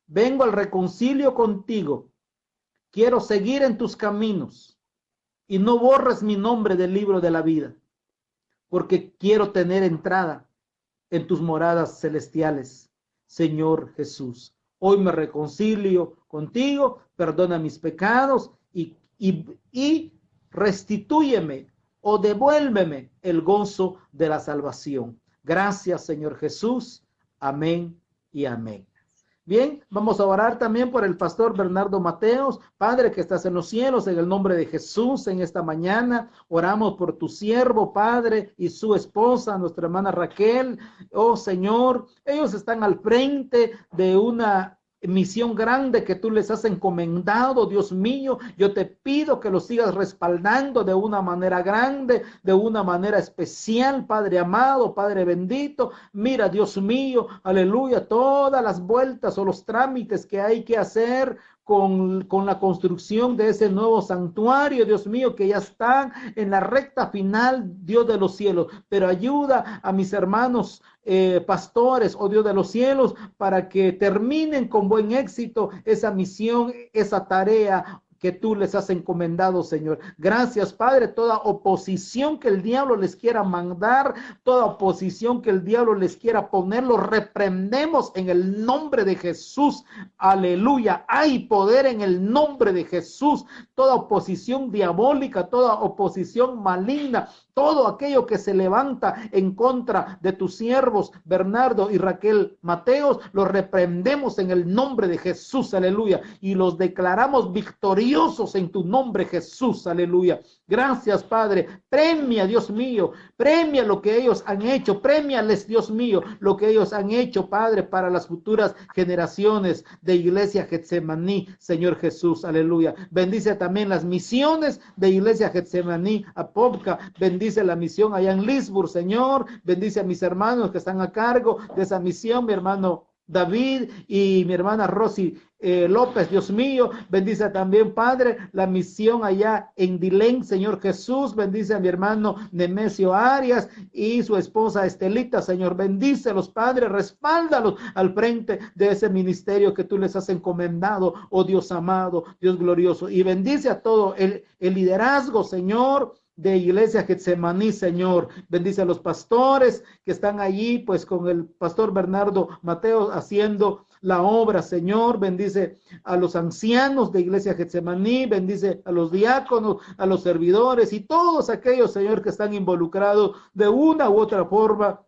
[SPEAKER 1] Vengo al reconcilio contigo. Quiero seguir en tus caminos y no borres mi nombre del libro de la vida, porque quiero tener entrada en tus moradas celestiales. Señor Jesús, hoy me reconcilio contigo, perdona mis pecados y restitúyeme o devuélveme el gozo de la salvación. Gracias, Señor Jesús. Amén y amén. Bien, vamos a orar también por el pastor Bernardo Mateos. Padre que estás en los cielos, en el nombre de Jesús, en esta mañana oramos por tu siervo, Padre, y su esposa, nuestra hermana Raquel. Oh Señor, ellos están al frente de una misión grande que tú les has encomendado, Dios mío. Yo te pido que los sigas respaldando de una manera grande, de una manera especial, Padre amado, Padre bendito. Mira, Dios mío, aleluya, todas las vueltas o los trámites que hay que hacer con la construcción de ese nuevo santuario, Dios mío, que ya están en la recta final, Dios de los cielos. Pero ayuda a mis hermanos pastores, oh Dios de los cielos, para que terminen con buen éxito esa misión, esa tarea que tú les has encomendado, Señor. Gracias, Padre. Toda oposición que el diablo les quiera mandar, toda oposición que el diablo les quiera poner, lo reprendemos en el nombre de Jesús. Aleluya. Hay poder en el nombre de Jesús. Toda oposición diabólica, toda oposición maligna, todo aquello que se levanta en contra de tus siervos Bernardo y Raquel Mateos, lo reprendemos en el nombre de Jesús, aleluya, y los declaramos victoriosos en tu nombre, Jesús, aleluya. Gracias, Padre. Premia, Dios mío, premia lo que ellos han hecho, premiales, Dios mío, lo que ellos han hecho, Padre, para las futuras generaciones de Iglesia Getsemaní, Señor Jesús, aleluya. Bendice también las misiones de Iglesia Getsemaní, Apopka, bendice la misión allá en Lisburg, Señor, bendice a mis hermanos que están a cargo de esa misión, mi hermano David y mi hermana Rosy López, Dios mío, bendice también, Padre, la misión allá en Dilén, Señor Jesús, bendice a mi hermano Nemesio Arias y su esposa Estelita, Señor, bendícelos, Padre, respáldalos al frente de ese ministerio que tú les has encomendado, oh Dios amado, Dios glorioso, y bendice a todo el liderazgo, Señor, de Iglesia Getsemaní, Señor. Bendice a los pastores que están allí, pues con el pastor Bernardo Mateo haciendo la obra, Señor. Bendice a los ancianos de Iglesia Getsemaní, bendice a los diáconos, a los servidores y todos aquellos, Señor, que están involucrados de una u otra forma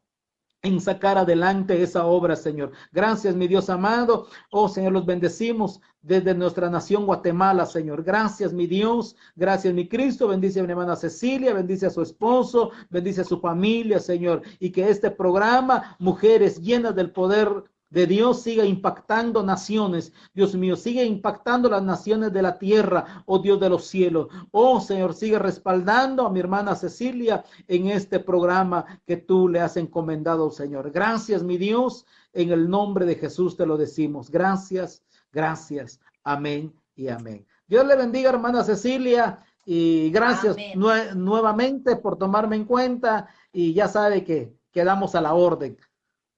[SPEAKER 1] en sacar adelante esa obra, Señor. Gracias, mi Dios amado. Oh, Señor, los bendecimos desde nuestra nación Guatemala, Señor. Gracias, mi Dios. Gracias, mi Cristo. Bendice a mi hermana Cecilia, bendice a su esposo, bendice a su familia, Señor. Y que este programa, Mujeres Llenas del Poder de Dios, siga impactando naciones, Dios mío, sigue impactando las naciones de la tierra, oh Dios de los cielos. Oh Señor, sigue respaldando a mi hermana Cecilia en este programa que tú le has encomendado, Señor. Gracias, mi Dios, en el nombre de Jesús te lo decimos. Gracias, gracias, amén y amén. Dios le bendiga, hermana Cecilia, y gracias nuevamente por tomarme en cuenta, y ya sabe que quedamos a la orden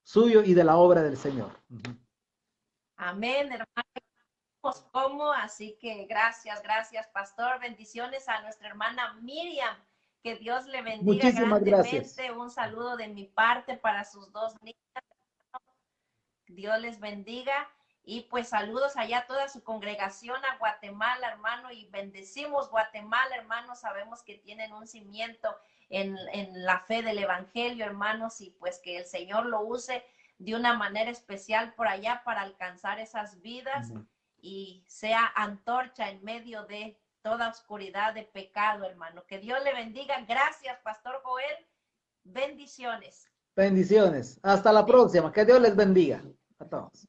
[SPEAKER 1] suyo y de la obra del Señor.
[SPEAKER 2] Amén, hermanos, ¿cómo? Así que gracias, pastor. Bendiciones a nuestra hermana Miriam. Que Dios le bendiga.
[SPEAKER 1] Muchísimas
[SPEAKER 2] grandemente.
[SPEAKER 1] Gracias.
[SPEAKER 2] Un saludo de mi parte para sus dos niñas. Dios les bendiga. Y pues saludos allá a toda su congregación a Guatemala, hermano, y bendecimos Guatemala, hermano. Sabemos que tienen un cimiento en la fe del evangelio, hermanos, y pues que el Señor lo use de una manera especial por allá para alcanzar esas vidas y sea antorcha en medio de toda oscuridad de pecado, hermano. Que Dios le bendiga. Gracias, Pastor Joel. Bendiciones.
[SPEAKER 1] Bendiciones. Hasta la próxima. Que Dios les bendiga a todos.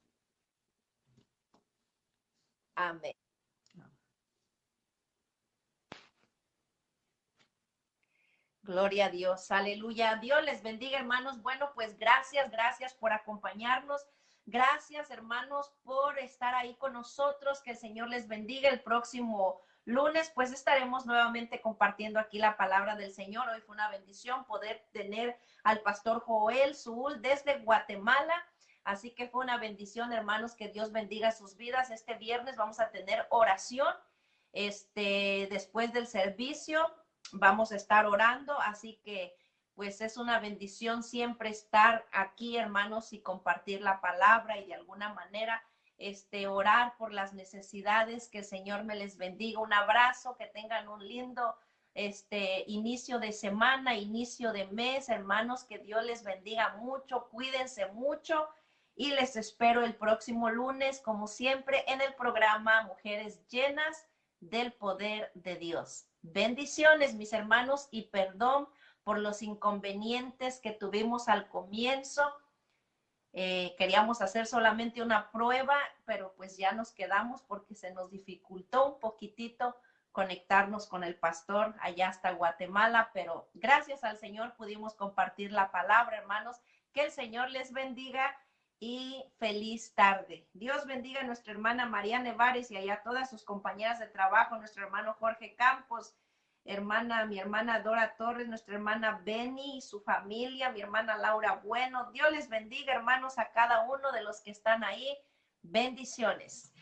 [SPEAKER 2] Amén. Gloria a Dios, aleluya. Dios les bendiga, hermanos. Bueno, pues gracias por acompañarnos. Gracias, hermanos, por estar ahí con nosotros. Que el Señor les bendiga. El próximo lunes, pues estaremos nuevamente compartiendo aquí la palabra del Señor. Hoy fue una bendición poder tener al pastor Joel Zuul desde Guatemala. Así que fue una bendición, hermanos, que Dios bendiga sus vidas. Este viernes vamos a tener oración, después del servicio. Vamos a estar orando, así que pues es una bendición siempre estar aquí, hermanos, y compartir la palabra y de alguna manera orar por las necesidades. Que el Señor me les bendiga. Un abrazo, que tengan un lindo inicio de semana, inicio de mes, hermanos. Que Dios les bendiga mucho, cuídense mucho y les espero el próximo lunes, como siempre, en el programa Mujeres Llenas del Poder de Dios. Bendiciones, mis hermanos, y perdón por los inconvenientes que tuvimos al comienzo. Queríamos hacer solamente una prueba, pero pues ya nos quedamos porque se nos dificultó un poquitito conectarnos con el pastor allá hasta Guatemala, pero gracias al Señor pudimos compartir la palabra, hermanos. Que el Señor les bendiga y feliz tarde. Dios bendiga a nuestra hermana María Nevares y allá a todas sus compañeras de trabajo, nuestro hermano Jorge Campos, mi hermana Dora Torres, nuestra hermana Benny y su familia, mi hermana Laura Bueno. Dios les bendiga, hermanos, a cada uno de los que están ahí. Bendiciones.